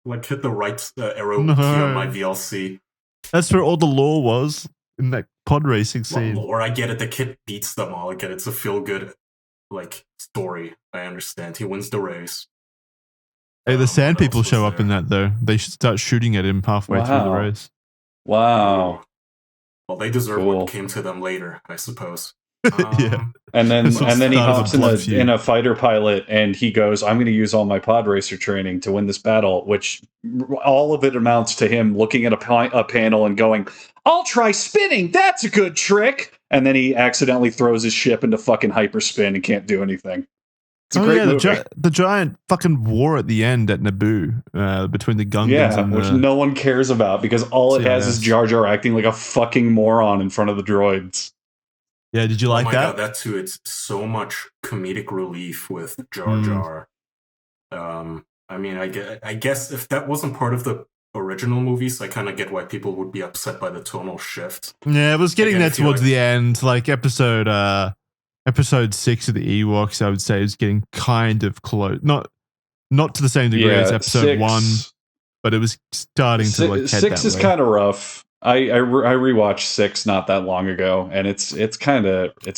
like hit the right arrow key on my VLC. That's where all the lore was in that pod racing scene. Lore, I get it. The kid beats them all. I get it. It's a feel good like story. I understand. He wins the race. Hey, the sand people show up in that though. They should start shooting at him halfway through the race. Wow. Well, they deserve what came to them later, I suppose. Yeah. And then he hops in a fighter pilot and he goes, I'm going to use all my pod racer training to win this battle, which all of it amounts to him looking at a panel and going, I'll try spinning. That's a good trick. And then he accidentally throws his ship into fucking hyperspin and can't do anything. It's a great movie. The giant fucking war at the end at Naboo between the Gungans and which no one cares about because all it has is Jar Jar acting like a fucking moron in front of the droids. Yeah, did you like that? Oh my god, that too. It's so much comedic relief with Jar Jar. I mean, I guess if that wasn't part of the original movies, I kind of get why people would be upset by the tonal shift. Yeah, it was getting there towards the end, like episode 6 of the Ewoks. I would say is getting kind of close, not to the same degree as episode 1, but it was starting to like head 6 is kind of rough. I rewatched 6 not that long ago, and it's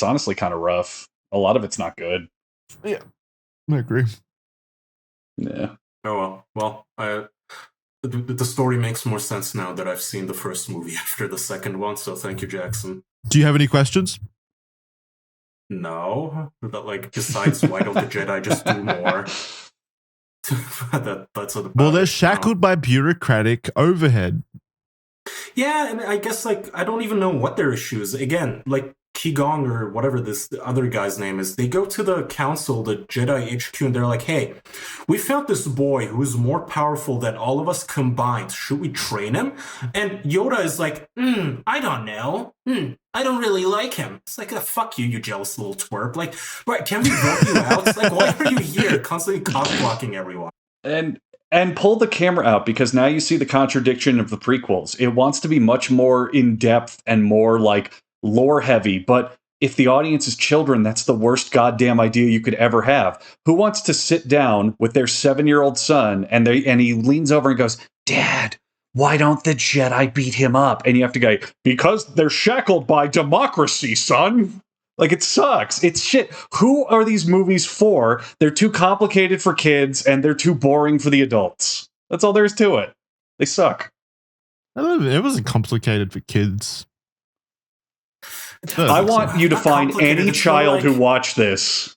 honestly kind of rough. A lot of it's not good. Yeah, I agree. Yeah. Oh well. The story makes more sense now that I've seen the first movie after the second one. So thank you, Jackson. Do you have any questions? No, but like besides, why don't the Jedi just do more? That's well, they're shackled by bureaucratic overhead. Yeah, and I guess, like, I don't even know what their issue is. Again, like, Qigong or whatever this other guy's name is, they go to the council, the Jedi HQ, and they're like, hey, we found this boy who's more powerful than all of us combined. Should we train him? And Yoda is like, I don't know. I don't really like him. It's like, fuck you jealous little twerp. Like, right, can we vote you out? It's like, why are you here constantly cock-blocking everyone? And And pull the camera out, because now you see the contradiction of the prequels. It wants to be much more in-depth and more, like, lore-heavy, but if the audience is children, that's the worst goddamn idea you could ever have. Who wants to sit down with their 7-year-old son, and he leans over and goes, "Dad, why don't the Jedi beat him up?" And you have to go, "Because they're shackled by democracy, son." Like, it sucks. It's shit. Who are these movies for? They're too complicated for kids, and they're too boring for the adults. That's all there is to it. They suck. It wasn't complicated for kids. I want you to find any child who watched this.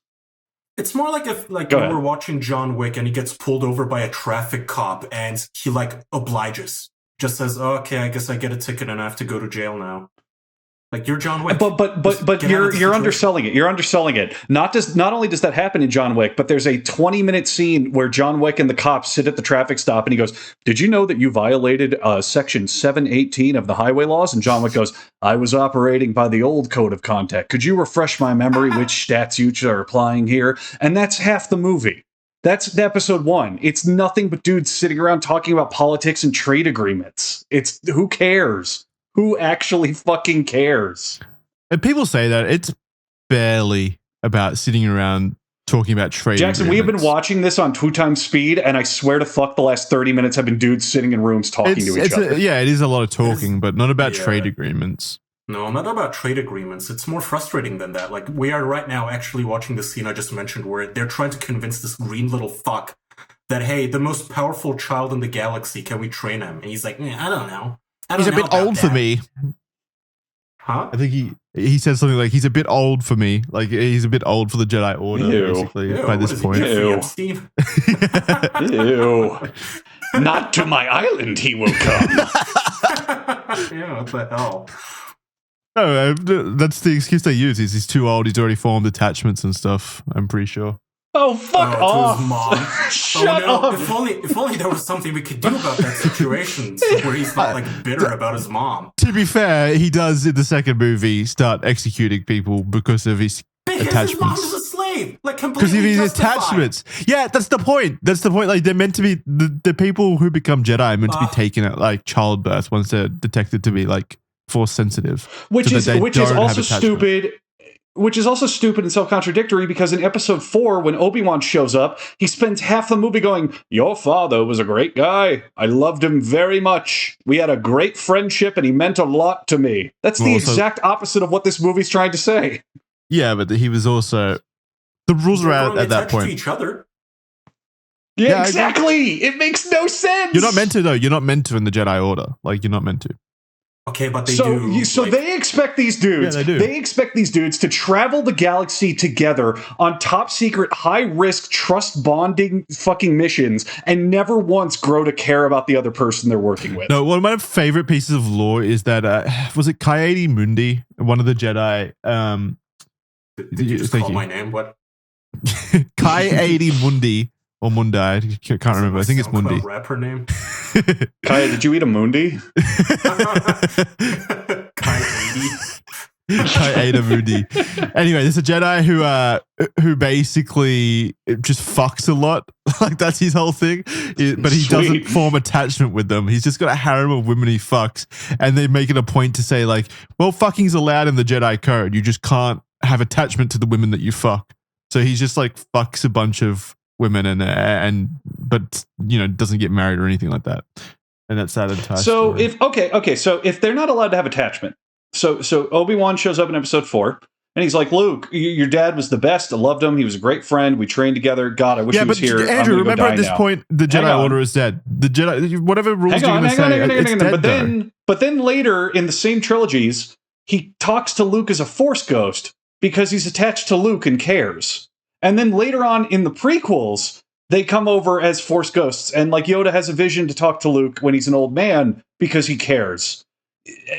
It's more like if you were watching John Wick and he gets pulled over by a traffic cop and he obliges. Just says, "Oh, okay, I guess I get a ticket and I have to go to jail now." Like, you're John Wick. But you're underselling it. You're underselling it. Not only does that happen in John Wick, but there's a 20-minute scene where John Wick and the cops sit at the traffic stop, and he goes, "Did you know that you violated Section 718 of the highway laws?" And John Wick goes, "I was operating by the old code of conduct. Could you refresh my memory which statutes are applying here?" And that's half the movie. That's episode 1. It's nothing but dudes sitting around talking about politics and trade agreements. Who cares? Who actually fucking cares? And people say that it's barely about sitting around talking about trade Jackson, agreements. we have been watching this on 2 times speed, and I swear to fuck the last 30 minutes have been dudes sitting in rooms talking to each other. It is a lot of talking, but not about trade agreements. No, not about trade agreements. It's more frustrating than that. Like, we are right now actually watching the scene I just mentioned where they're trying to convince this green little fuck that, hey, the most powerful child in the galaxy, can we train him? And he's like, I don't know. He's a bit old for me. Huh? I think he said something like, "He's a bit old for me." Like, he's a bit old for the Jedi Order, basically, by this point. Ew. Not to my island he will come. Yeah, what the hell? No, that's the excuse they use. He's too old. He's already formed attachments and stuff, I'm pretty sure. Oh, fuck off. To his mom. Shut up. If only there was something we could do about that situation where he's not bitter about his mom. To be fair, he does in the second movie start executing people because of his attachments. His mom is a slave. Because of his attachments. Yeah, that's the point. Like, they're meant to be the people who become Jedi are meant to be taken at childbirth once they're detected to be force sensitive. Which is also stupid. Which is also stupid and self-contradictory, because in episode 4, when Obi-Wan shows up, he spends half the movie going, "Your father was a great guy. I loved him very much. We had a great friendship and he meant a lot to me." That's the exact opposite of what this movie's trying to say. Yeah, but he was also... The rules are out at that point. To each other. Yeah, exactly. It makes no sense. You're not meant to, though. You're not meant to in the Jedi Order. You're not meant to. Okay, but they do. So they expect these dudes. Yeah, they do. They expect these dudes to travel the galaxy together on top secret, high risk, trust bonding fucking missions, and never once grow to care about the other person they're working with. No, one of my favorite pieces of lore is that was it Kaede Mundi, one of the Jedi? Did you just call my name? What? Kaede Mundi. Or Mundi, I can't remember. I think it's Mundi. Rapper name? Kaya, did you eat a Mundi? Kaede Mundi. Anyway, there's a Jedi who basically just fucks a lot. That's his whole thing. But he doesn't form attachment with them. He's just got a harem of women he fucks. And they make it a point to say, well, fucking's allowed in the Jedi code. You just can't have attachment to the women that you fuck. So he's just fucks a bunch of women but doesn't get married or anything like that, and that's that entire story. So if they're not allowed to have attachment, so Obi-Wan shows up in episode 4 and he's like, "Luke, your dad was the best. I loved him. He was a great friend. We trained together. God, I wish he was here." Andrew, remember at this point the Jedi Order is dead. The Jedi, whatever rules you're going to say, it's dead. But then later in the same trilogies, he talks to Luke as a Force ghost because he's attached to Luke and cares. And then later on in the prequels, they come over as Force ghosts. And Yoda has a vision to talk to Luke when he's an old man because he cares.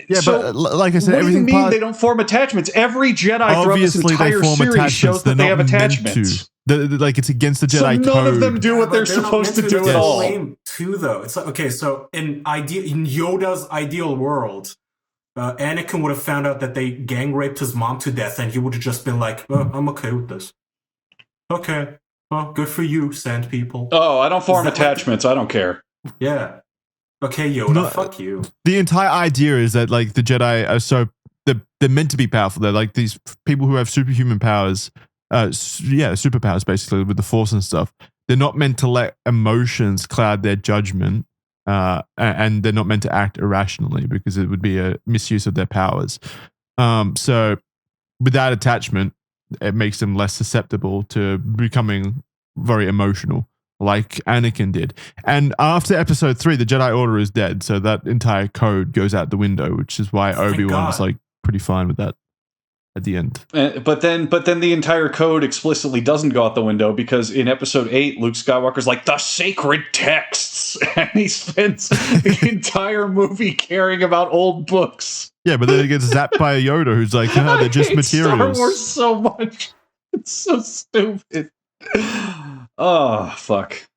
Yeah, so, but like I said, everything. What do you mean they don't form attachments? Every Jedi throughout this entire series shows that they have attachments. It's against the Jedi code. So none of them do what they're supposed to do at all. Too, though. It's okay. So in Yoda's ideal world, Anakin would have found out that they gang raped his mom to death, and he would have just been like, "Oh, I'm okay with this." Okay. Well, good for you, sand people. Oh, I don't form attachments. I don't care. Yeah. Okay, Yoda, fuck you. The entire idea is that like the Jedi are they're meant to be powerful. They're like these people who have superhuman powers, superpowers basically with the Force and stuff. They're not meant to let emotions cloud their judgment, and they're not meant to act irrationally because it would be a misuse of their powers. So without attachment, it makes them less susceptible to becoming very emotional, like Anakin did. And after episode 3, the Jedi Order is dead, so that entire code goes out the window, which is why Obi-Wan is like pretty fine with that at the end. But then the entire code explicitly doesn't go out the window, because in episode 8, Luke Skywalker's like, the sacred texts, and he spends the entire movie caring about old books. Yeah, but then it gets zapped by a Yoda who's like, no, they're just materials. Star Wars so much. It's so stupid. Oh, fuck.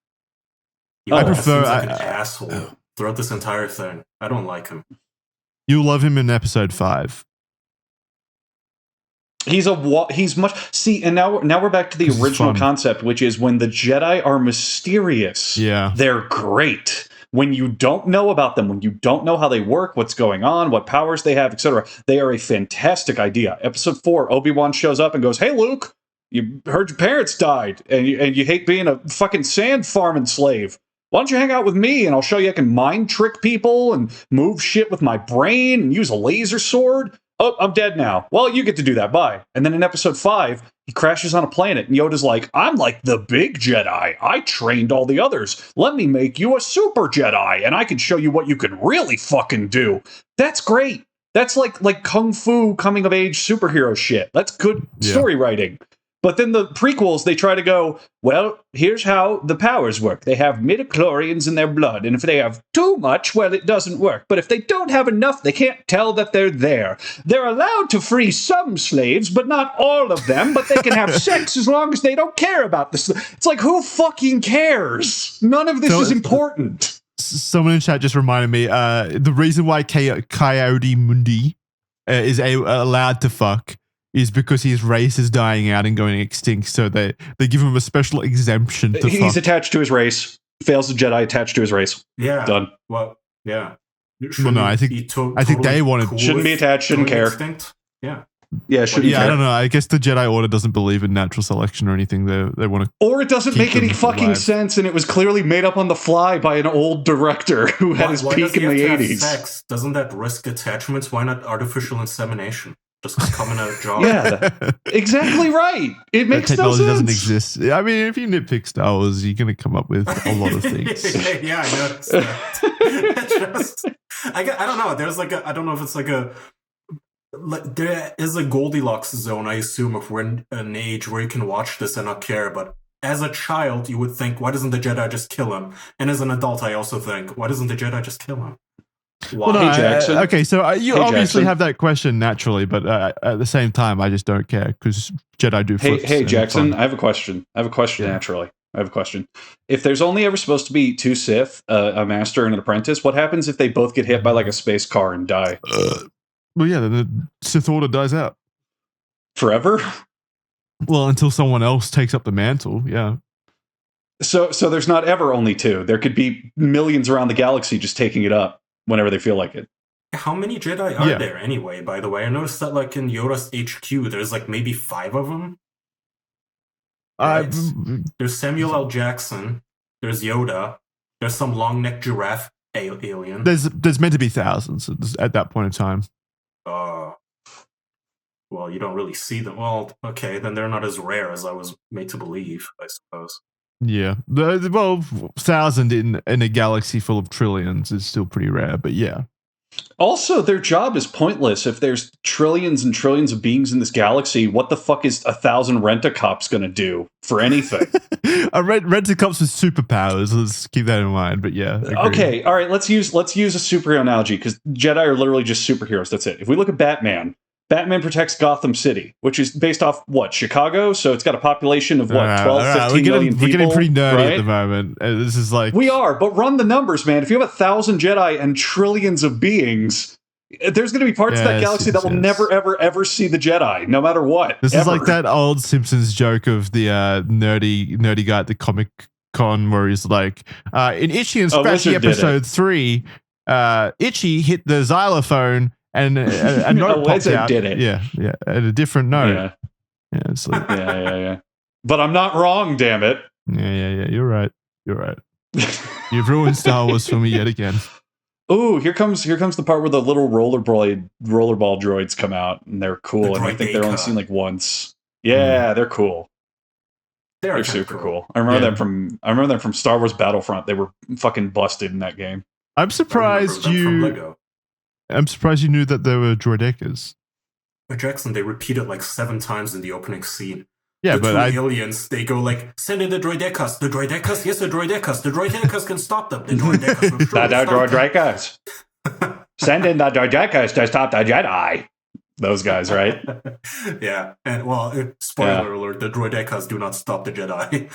I prefer an asshole throughout this entire thing. I don't like him. You love him in episode 5. He's much. See, and now we're back to the original concept, which is when the Jedi are mysterious. Yeah, they're great. When you don't know about them, when you don't know how they work, what's going on, what powers they have, etc., they are a fantastic idea. Episode 4, Obi-Wan shows up and goes, "Hey, Luke, you heard your parents died, and you hate being a fucking sand farming slave. Why don't you hang out with me, and I'll show you I can mind trick people and move shit with my brain and use a laser sword." Oh, I'm dead now. Well, you get to do that. Bye. And then in episode 5, he crashes on a planet, and Yoda's like, I'm like the big Jedi. I trained all the others. Let me make you a super Jedi, and I can show you what you can really fucking do. That's great. That's like kung fu coming of age superhero shit. That's good story writing. But then the prequels, they try to go, well, here's how the powers work. They have midichlorians in their blood, and if they have too much, well, it doesn't work. But if they don't have enough, they can't tell that they're there. They're allowed to free some slaves, but not all of them, but they can have sex as long as they don't care about this. It's like, who fucking cares? None of this is important. Someone in chat just reminded me, the reason why Coyote Mundi is allowed to fuck is because his race is dying out and going extinct, so they give him a special exemption to He's attached to his race. Fails the Jedi attached to his race. Yeah. Done. Well, yeah. Well, no, I think they wanted... Cool, shouldn't be attached, shouldn't care. Extinct? Yeah. Yeah, shouldn't care. I don't know. I guess the Jedi Order doesn't believe in natural selection or anything. They want to... Or it doesn't make any fucking sense, and it was clearly made up on the fly by an old director who had his peak in the 80s. Sex? Doesn't that risk attachments? Why not artificial insemination? Just come in a jar. Yeah, exactly right. It makes no sense. Technology doesn't exist. I mean, if you nitpick Star Wars, you're going to come up with a lot of things. Yeah, I noticed that. I don't know. There's like I don't know if it's like there is a Goldilocks zone, I assume, if we're in an age where you can watch this and not care. But as a child, you would think, why doesn't the Jedi just kill him? And as an adult, I also think, why doesn't the Jedi just kill him? Well, hey, Jackson. Okay, so you obviously have that question naturally, but at the same time, I just don't care because Jedi do flips. Hey, Jackson, I have a question. Naturally. I have a question. If there's only ever supposed to be 2 Sith, a master and an apprentice, what happens if they both get hit by like a space car and die? Well, yeah, then the Sith Order dies out. Forever? Well, until someone else takes up the mantle, yeah. So there's not ever only 2. There could be millions around the galaxy just taking it up whenever they feel like it. How many Jedi are there anyway, by the way? I noticed that like in Yoda's HQ, there's like maybe 5 of them. Right? There's Samuel L. Jackson, there's Yoda, there's some long-necked giraffe alien. There's meant to be thousands at that point in time. Well, you don't really see them. Well, okay, then they're not as rare as I was made to believe, I suppose. Yeah. Well, 1,000 in a galaxy full of trillions is still pretty rare, but yeah. Also, their job is pointless. If there's trillions and trillions of beings in this galaxy, what the fuck is 1,000 rent-a-cops going to do for anything? Rent-a-cops with superpowers. Let's keep that in mind, but yeah. Agreed. Okay, all right, let's use a superhero analogy, because Jedi are literally just superheroes. That's it. If we look at Batman protects Gotham City, which is based off, what, Chicago? So it's got a population of, what, 15 million people? We're getting pretty nerdy at the moment. This is like... We are, but run the numbers, man. If you have 1,000 Jedi and trillions of beings, There's going to be parts of that galaxy that will never, ever, ever see the Jedi, no matter what. This is like that old Simpsons joke of the nerdy guy at the Comic Con where he's like, in Itchy and Scratchy episode 3, Itchy hit the xylophone and a note popped out. Did it. Yeah, at a different note. Yeah, it's like, yeah. But I'm not wrong, damn it. Yeah. You're right. You've ruined Star Wars for me yet again. Ooh, here comes the part where the little rollerball droids come out, and they're cool, and I think they're only seen like once. Yeah, they're cool. They're super cool. I remember them from Star Wars Battlefront. They were fucking busted in that game. I'm surprised you knew that there were droidekas. Jackson, they repeat it like 7 times in the opening scene. Yeah, but aliens, they go like, send in the droidekas. The droidekas? Yes, the droidekas. The droidekas can stop them. The droidekas will surely stop them. Send in the droidekas to stop the Jedi. Those guys, right? Yeah. And, well, spoiler alert, the droidekas do not stop the Jedi.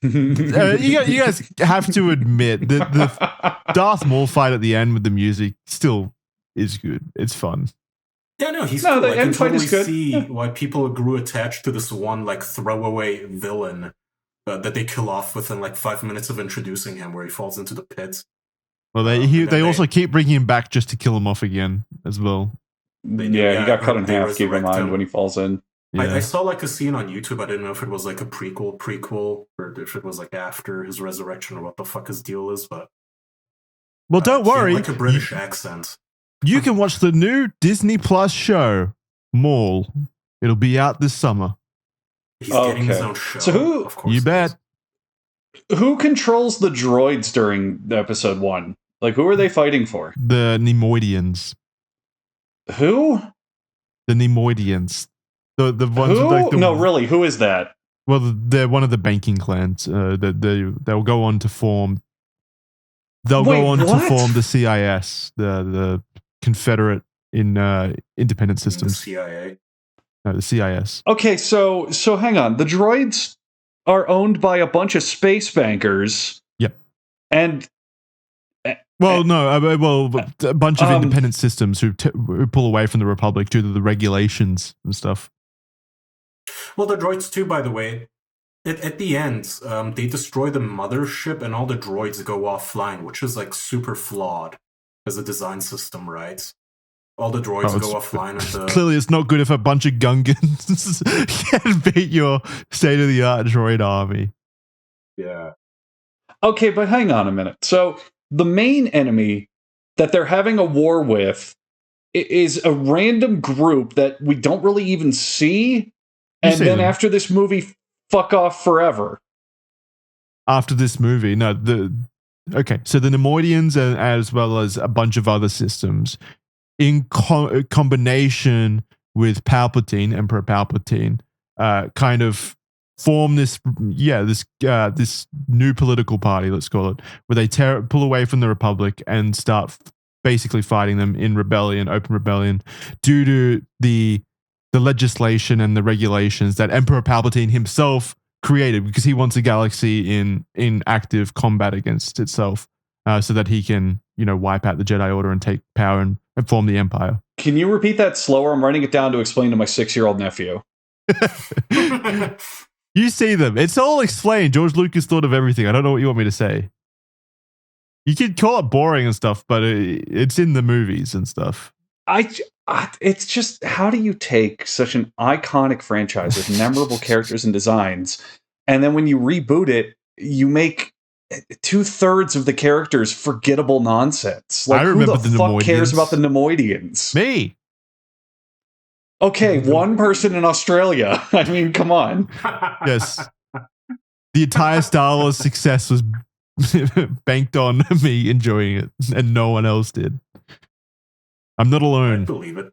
You guys have to admit that the Darth Maul fight at the end with the music still is good. It's fun. Yeah, no, he's cool. I can totally see why people grew attached to this one like throwaway villain that they kill off within like 5 minutes of introducing him, where he falls into the pit. Well, they also keep bringing him back just to kill him off again as well. He got cut in half. Keep in mind when he falls in. Yeah. I saw like a scene on YouTube. I didn't know if it was like a prequel, or if it was like after his resurrection, or what the fuck his deal is. But don't worry, like a British accent. You can watch the new Disney Plus show, Maul. It'll be out this summer. He's getting his own show. So who? Of course you bet. Who controls the droids during episode 1? Like, who are they fighting for? The Neimoidians. Who? The Neimoidians. The ones. Who? Like No, really. Who is that? Well, they're one of the banking clans. They'll go on to form. They'll go on to form the CIS, the Confederate in Independent Systems. The CIA. No, the CIS. Okay, so hang on. The droids are owned by a bunch of space bankers. Yep. And a bunch of independent systems who pull away from the Republic due to the regulations and stuff. Well, the droids too, by the way. At the end, they destroy the mothership and all the droids go offline, which is like super flawed as a design system, right? All the droids go offline. Clearly, it's not good if a bunch of Gungans can beat your state-of-the-art droid army. Yeah. Okay, but hang on a minute. So the main enemy that they're having a war with is a random group that we don't really even see, and then after this movie, fuck off forever. After this movie, so the Neimoidians, as well as a bunch of other systems, in combination with Palpatine, Emperor Palpatine, kind of form this new political party, let's call it, where they pull away from the Republic and start basically fighting them in rebellion, open rebellion, due to the legislation and the regulations that Emperor Palpatine himself created, because he wants a galaxy in active combat against itself, so that he can, wipe out the Jedi Order and take power and form the Empire. Can you repeat that slower? I'm writing it down to explain to my 6-year-old nephew. You see them. It's all explained. George Lucas thought of everything. I don't know what you want me to say. You could call it boring and stuff, but it's in the movies and stuff. It's just, how do you take such an iconic franchise with memorable characters and designs, and then when you reboot it, you make 2/3 of the characters forgettable nonsense? Like, who the fuck cares about the Neimoidians? Me. Okay, one person in Australia. I mean, come on. Yes. The entire Star Wars success was banked on me enjoying it, and no one else did. I'm not alone. I believe it.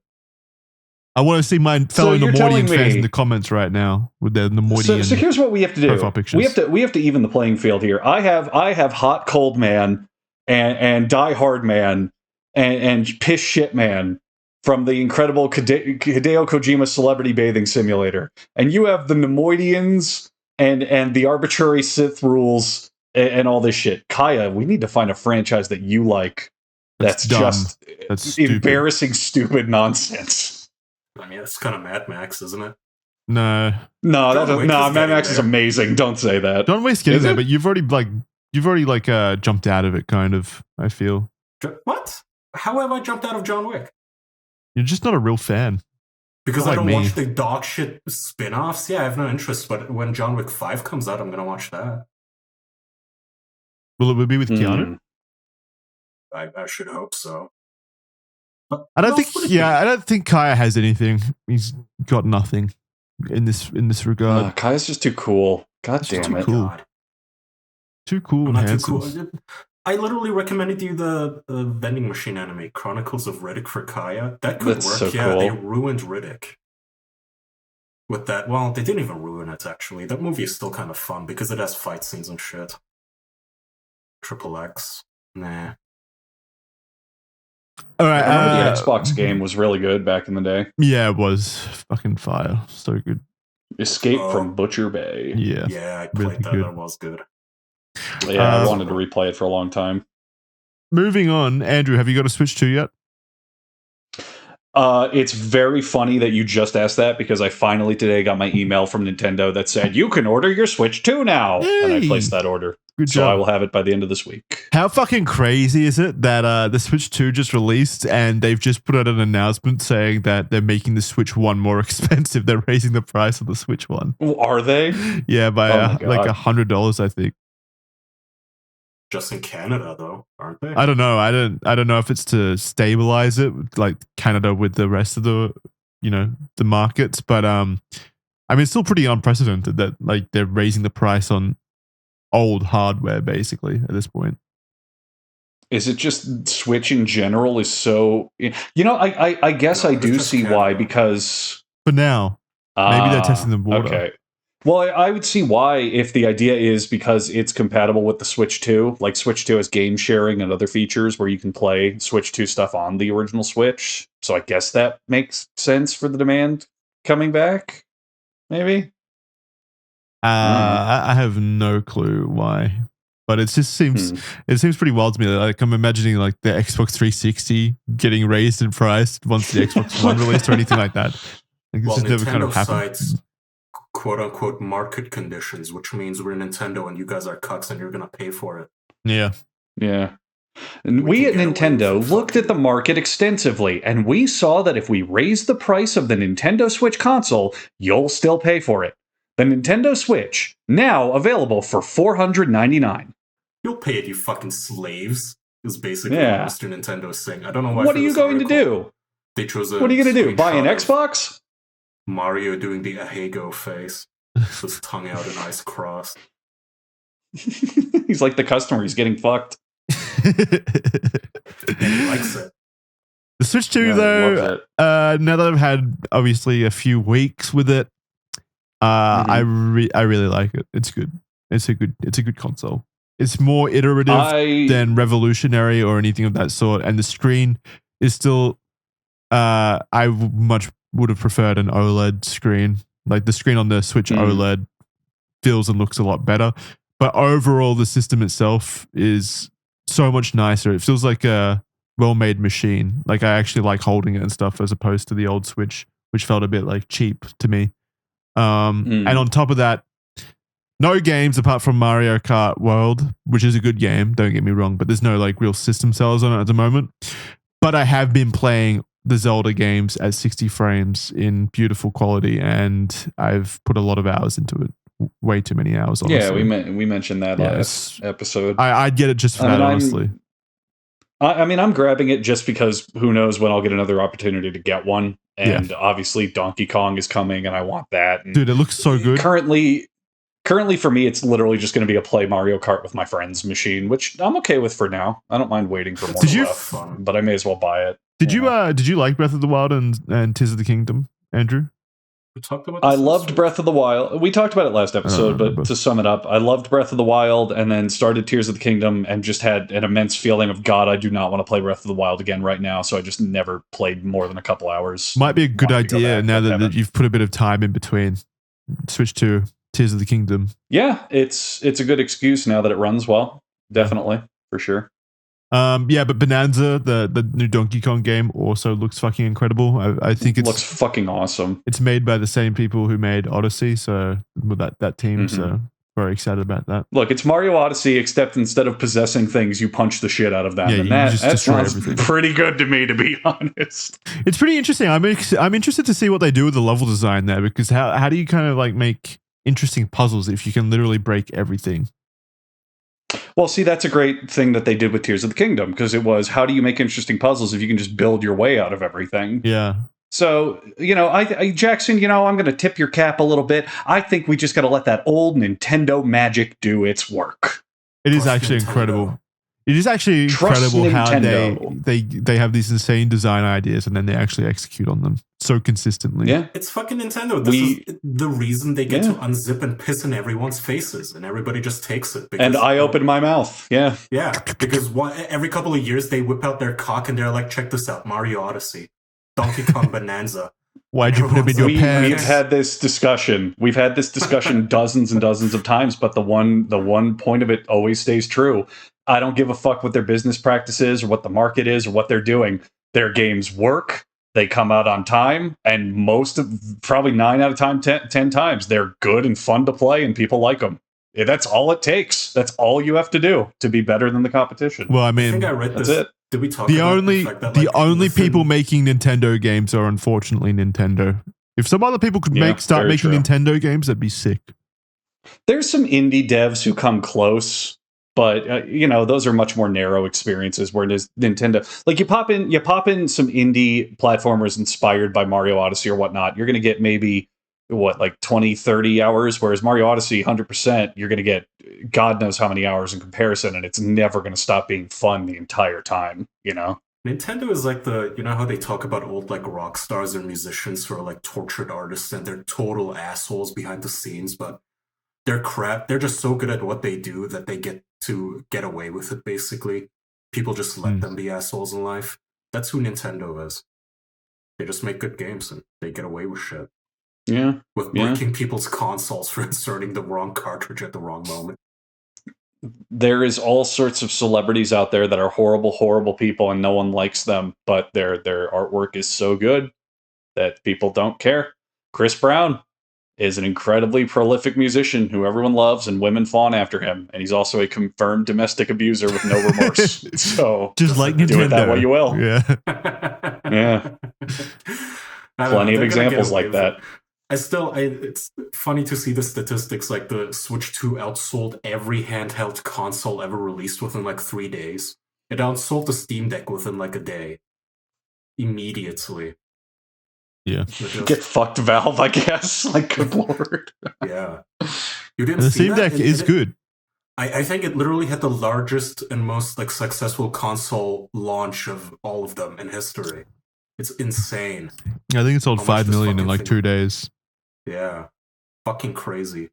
I want to see my fellow Neimoidian fans in the comments right now with their Neimoidian. So here's what we have to do. We have to even the playing field here. I have hot cold man and die hard man and piss shit man from the incredible Hideo Kojima Celebrity Bathing Simulator, and you have the Neimoidians and the arbitrary Sith rules and all this shit. Kaya, we need to find a franchise that you like That's dumb. just That's embarrassing, stupid nonsense. I mean, it's kind of Mad Max, isn't it? No, Mad Max is amazing. Don't say that. John Wick's getting there, but you've already jumped out of it, kind of. I feel. What? How have I jumped out of John Wick? You're just not a real fan. Because I don't watch the dog shit spin-offs. Yeah, I have no interest. But when John Wick 5 comes out, I'm gonna watch that. Will it be with Keanu? I should hope so. But I don't think Kaya has anything. He's got nothing in this regard. Kaya's just too cool. God damn it. Cool. Too cool and handsome. Too cool. I literally recommended you the vending machine anime, Chronicles of Riddick for Kaya. That could work. So cool. They cool. ruined Riddick. With that, well, they didn't even ruin it, actually. That movie is still kind of fun because it has fight scenes and shit. Triple X. Nah. All right. The Xbox game was really good back in the day. Yeah, it was fucking fire. So good. Escape from Butcher Bay. Yeah. Yeah, I played that. That was good. Yeah, I wanted to replay it for a long time. Moving on, Andrew, have you got a Switch 2 yet? It's very funny that you just asked that because I finally today got my email from Nintendo that said you can order your Switch 2 now. Yay! And I placed that order. Good job. So I will have it by the end of this week. How fucking crazy is it that the Switch 2 just released and they've just put out an announcement saying that they're making the Switch 1 more expensive. They're raising the price of the Switch 1. Are they? Yeah, by like $100, I think. Just in Canada, though, aren't they? I don't know. I don't know if it's to stabilize it, like Canada with the rest of the markets. But I mean, it's still pretty unprecedented that like they're raising the price on old hardware basically at this point. Is it just Switch in general is so? I guess I do see Canada. Why, because for now, maybe they're testing the water. Okay. Well, I would see why if the idea is because it's compatible with the Switch 2. Like, Switch 2 has game sharing and other features where you can play Switch 2 stuff on the original Switch. So I guess that makes sense for the demand coming back, maybe? I have no clue why. But it just seems pretty wild to me. Like, I'm imagining like the Xbox 360 getting raised in price once the Xbox One released or anything like that. Like, this just never kind of happened. Quote-unquote market conditions, which means we're Nintendo and you guys are cucks and you're going to pay for it. Yeah. And we at Nintendo looked at the market extensively, and we saw that if we raise the price of the Nintendo Switch console, you'll still pay for it. The Nintendo Switch, now available for $499. You'll pay it, you fucking slaves, is basically what Mr. Nintendo is saying. I don't know why. What are you going to do? They chose what are you going to do? Buy an Xbox? Mario doing the ahego face, with his tongue out and eyes crossed. He's like the customer. He's getting fucked. And he likes it. The Switch 2, though, now that I've had obviously a few weeks with it, I really like it. It's good. It's a good console. It's more iterative than revolutionary or anything of that sort, and the screen is still. I much would have preferred an OLED screen. Like the screen on the Switch OLED feels and looks a lot better. But overall, the system itself is so much nicer. It feels like a well-made machine. Like I actually like holding it and stuff as opposed to the old Switch, which felt a bit like cheap to me. And on top of that, no games apart from Mario Kart World, which is a good game. Don't get me wrong, but there's no like real system sellers on it at the moment. But I have been playing the Zelda games at 60 frames in beautiful quality, and I've put a lot of hours into it. Way too many hours, honestly. Yeah, we mentioned that last episode. I'd get it just for that, honestly. I'm grabbing it just because who knows when I'll get another opportunity to get one. And obviously Donkey Kong is coming, and I want that. And dude, it looks so good. Currently for me, it's literally just going to be a play Mario Kart with my friends machine, which I'm okay with for now. I don't mind waiting for more but I may as well buy it. Did you like Breath of the Wild and Tears of the Kingdom, Andrew? We talked about I loved Breath of the Wild. We talked about it last episode, but to sum it up, I loved Breath of the Wild and then started Tears of the Kingdom and just had an immense feeling of, God, I do not want to play Breath of the Wild again right now, so I just never played more than a couple hours. Might be a good idea now that you've put a bit of time in between. Switch to Tears of the Kingdom. Yeah, it's a good excuse now that it runs well. Definitely, for sure. But Bonanza, the new Donkey Kong game, also looks fucking incredible. I think it looks fucking awesome. It's made by the same people who made Odyssey, so with that team. So very excited about that. Look, it's Mario Odyssey, except instead of possessing things, you punch the shit out of them. Yeah, and that sounds pretty good to me, to be honest. It's pretty interesting. I'm interested to see what they do with the level design there, because how do you kind of like make interesting puzzles if you can literally break everything? Well, see, that's a great thing that they did with Tears of the Kingdom, because it was, how do you make interesting puzzles if you can just build your way out of everything? Yeah. So, Jackson, I'm going to tip your cap a little bit. I think we just got to let that old Nintendo magic do its work. It is actually incredible. It is actually incredible how they have these insane design ideas and then they actually execute on them so consistently. Yeah, it's fucking Nintendo. This is the reason they get to unzip and piss in everyone's faces, and everybody just takes it. Because, and I open my mouth. Yeah, because every couple of years they whip out their cock and they're like, "Check this out, Mario Odyssey, Donkey Kong Bonanza." Why'd you put him in your pants? We've had this discussion. We've had this discussion dozens and dozens of times, but the one point of it always stays true. I don't give a fuck what their business practice is or what the market is or what they're doing. Their games work. They come out on time, and probably 9 out of 10 times, they're good and fun to play, and people like them. That's all it takes. That's all you have to do to be better than the competition. Well, I mean, I think I read that's this. It. Did we talk the about only the fact that, the only people making Nintendo games are unfortunately Nintendo. If some other people could start making Nintendo games, that'd be sick. There's some indie devs who come close, but those are much more narrow experiences. Whereas Nintendo, like you pop in some indie platformers inspired by Mario Odyssey or whatnot, you're going to get maybe 20, 30 hours, whereas Mario Odyssey 100%, you're going to get God knows how many hours in comparison, and it's never going to stop being fun the entire time. Nintendo is like how they talk about old like rock stars and musicians who are like tortured artists and they're total assholes behind the scenes, but they're just so good at what they do that they get to get away with it. Basically, people just let them be assholes in life. That's who Nintendo is. They just make good games and they get away with shit. Yeah, with breaking people's consoles for inserting the wrong cartridge at the wrong moment. There is all sorts of celebrities out there that are horrible, horrible people, and no one likes them, but their artwork is so good that people don't care. Chris Brown is an incredibly prolific musician who everyone loves, and women fawn after him. And he's also a confirmed domestic abuser with no remorse. So just like do Nintendo. It that way you will. Yeah. Yeah. Plenty of examples like that. It's funny to see the statistics, like the Switch 2 outsold every handheld console ever released within like 3 days. It outsold the Steam Deck within like a day. Immediately. Yeah. Get fucked, Valve, I guess. Like, good lord. Yeah. You didn't the see Steam Deck is good. I think it literally had the largest and most like successful console launch of all of them in history. It's insane. I think it sold 5 million in like 2 days. Yeah. Fucking crazy.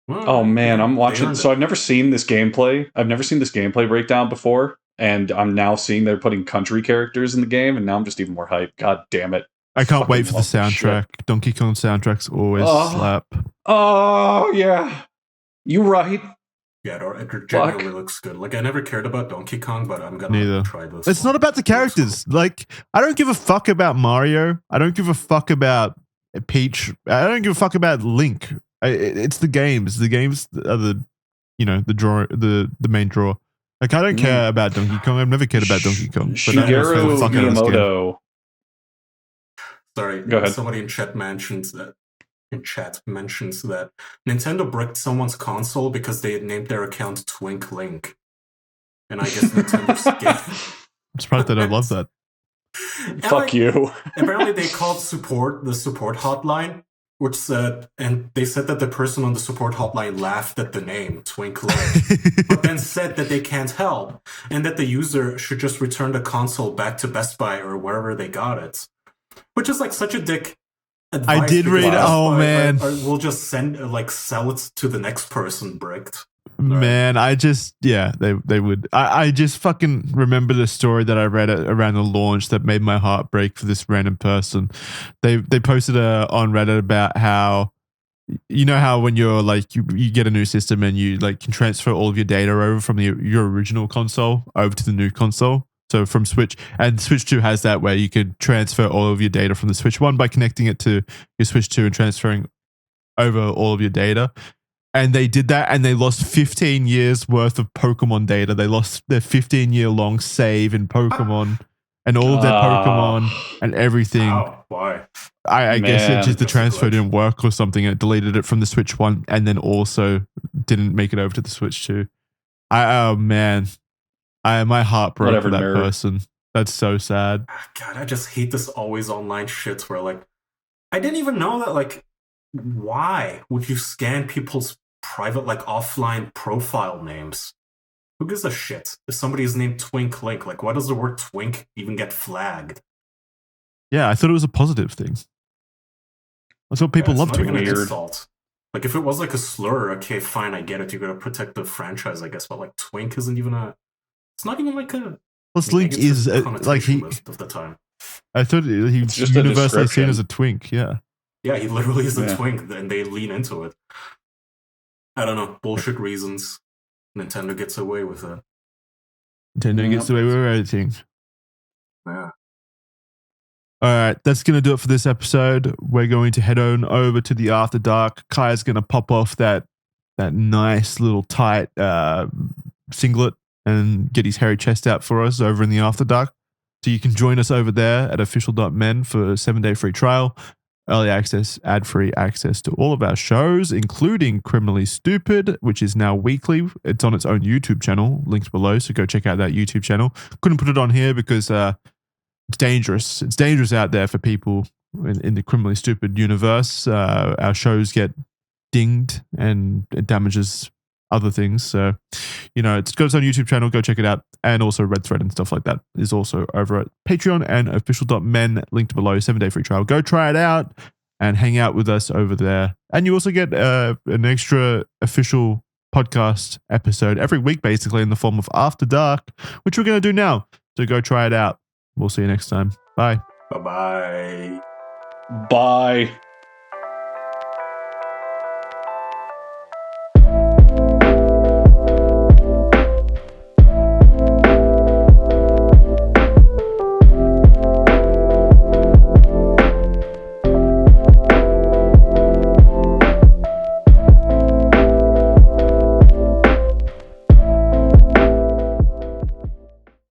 Well, oh man, I'm watching. So I've never seen this gameplay. I've never seen this gameplay breakdown before. And I'm now seeing they're putting country characters in the game. And now I'm just even more hyped. God damn it. I can't wait for the soundtrack. Donkey Kong soundtracks always slap. Oh, yeah. You right. Yeah, it genuinely looks good. Like, I never cared about Donkey Kong, but I'm gonna try this. It's not about the characters. Like, I don't give a fuck about Mario. I don't give a fuck about Peach. I don't give a fuck about Link. It's the games. The games are the main draw. Like, I don't care about Donkey Kong. I've never cared about Donkey Kong. Shigeru Miyamoto. Sorry, go ahead. Somebody in chat mentions that Nintendo bricked someone's console because they had named their account Twink Link. And I guess Nintendo's I'm surprised they don't love that. Fuck you. Apparently they called the support hotline, which said, and they said that the person on the support hotline laughed at the name Twink Link, but then said that they can't help and that the user should just return the console back to Best Buy or wherever they got it. Which is like such a dick advice. I did read. Oh man, we'll just sell it to the next person bricked. Man, they would. I just fucking remember the story that I read around the launch that made my heart break for this random person. They posted on Reddit about how you know how when you're like you get a new system and you like can transfer all of your data over from your original console over to the new console. So from Switch, and Switch 2 has that where you could transfer all of your data from the Switch 1 by connecting it to your Switch 2 and transferring over all of your data. And they did that and they lost 15 years worth of Pokemon data. They lost their 15-year long save in Pokemon and all of their Pokemon and everything. How? Why? I guess it just the transfer didn't work or something. It deleted it from the Switch 1 and then also didn't make it over to the Switch 2. Oh man. My heart broke for that person. That's so sad. God, I just hate this always online shit where like I didn't even know that like why would you scan people's private like offline profile names? Who gives a shit? If somebody is named Twink Link, like why does the word twink even get flagged? Yeah, I thought it was a positive thing. I thought people loved it. Weird. Insult. Like if it was like a slur, okay, fine, I get it. You gotta protect the franchise, I guess. But like Twink isn't even a. It's not even like a. Plus, Link is like he of the time. I thought he's just universally seen as a twink. Yeah. Yeah, he literally is a twink, and they lean into it. I don't know, bullshit reasons. Nintendo gets away with it. Nintendo gets away with everything. Yeah. All right, that's going to do it for this episode. We're going to head on over to the After Dark. Kai's going to pop off that nice little tight singlet and get his hairy chest out for us over in the After Dark. So you can join us over there at official.men for a 7-day free trial, early access, ad-free access to all of our shows, including Criminally Stupid, which is now weekly. It's on its own YouTube channel, linked below, so go check out that YouTube channel. Couldn't put it on here because it's dangerous. It's dangerous out there for people in the Criminally Stupid universe. Our shows get dinged and it damages other things. So, it's got its own YouTube channel. Go check it out. And also Red Thread and stuff like that is also over at Patreon and official.men, linked below, 7-day free trial. Go try it out and hang out with us over there. And you also get an extra official podcast episode every week, basically in the form of After Dark, which we're going to do now. So go try it out. We'll see you next time. Bye. Bye-bye. Bye.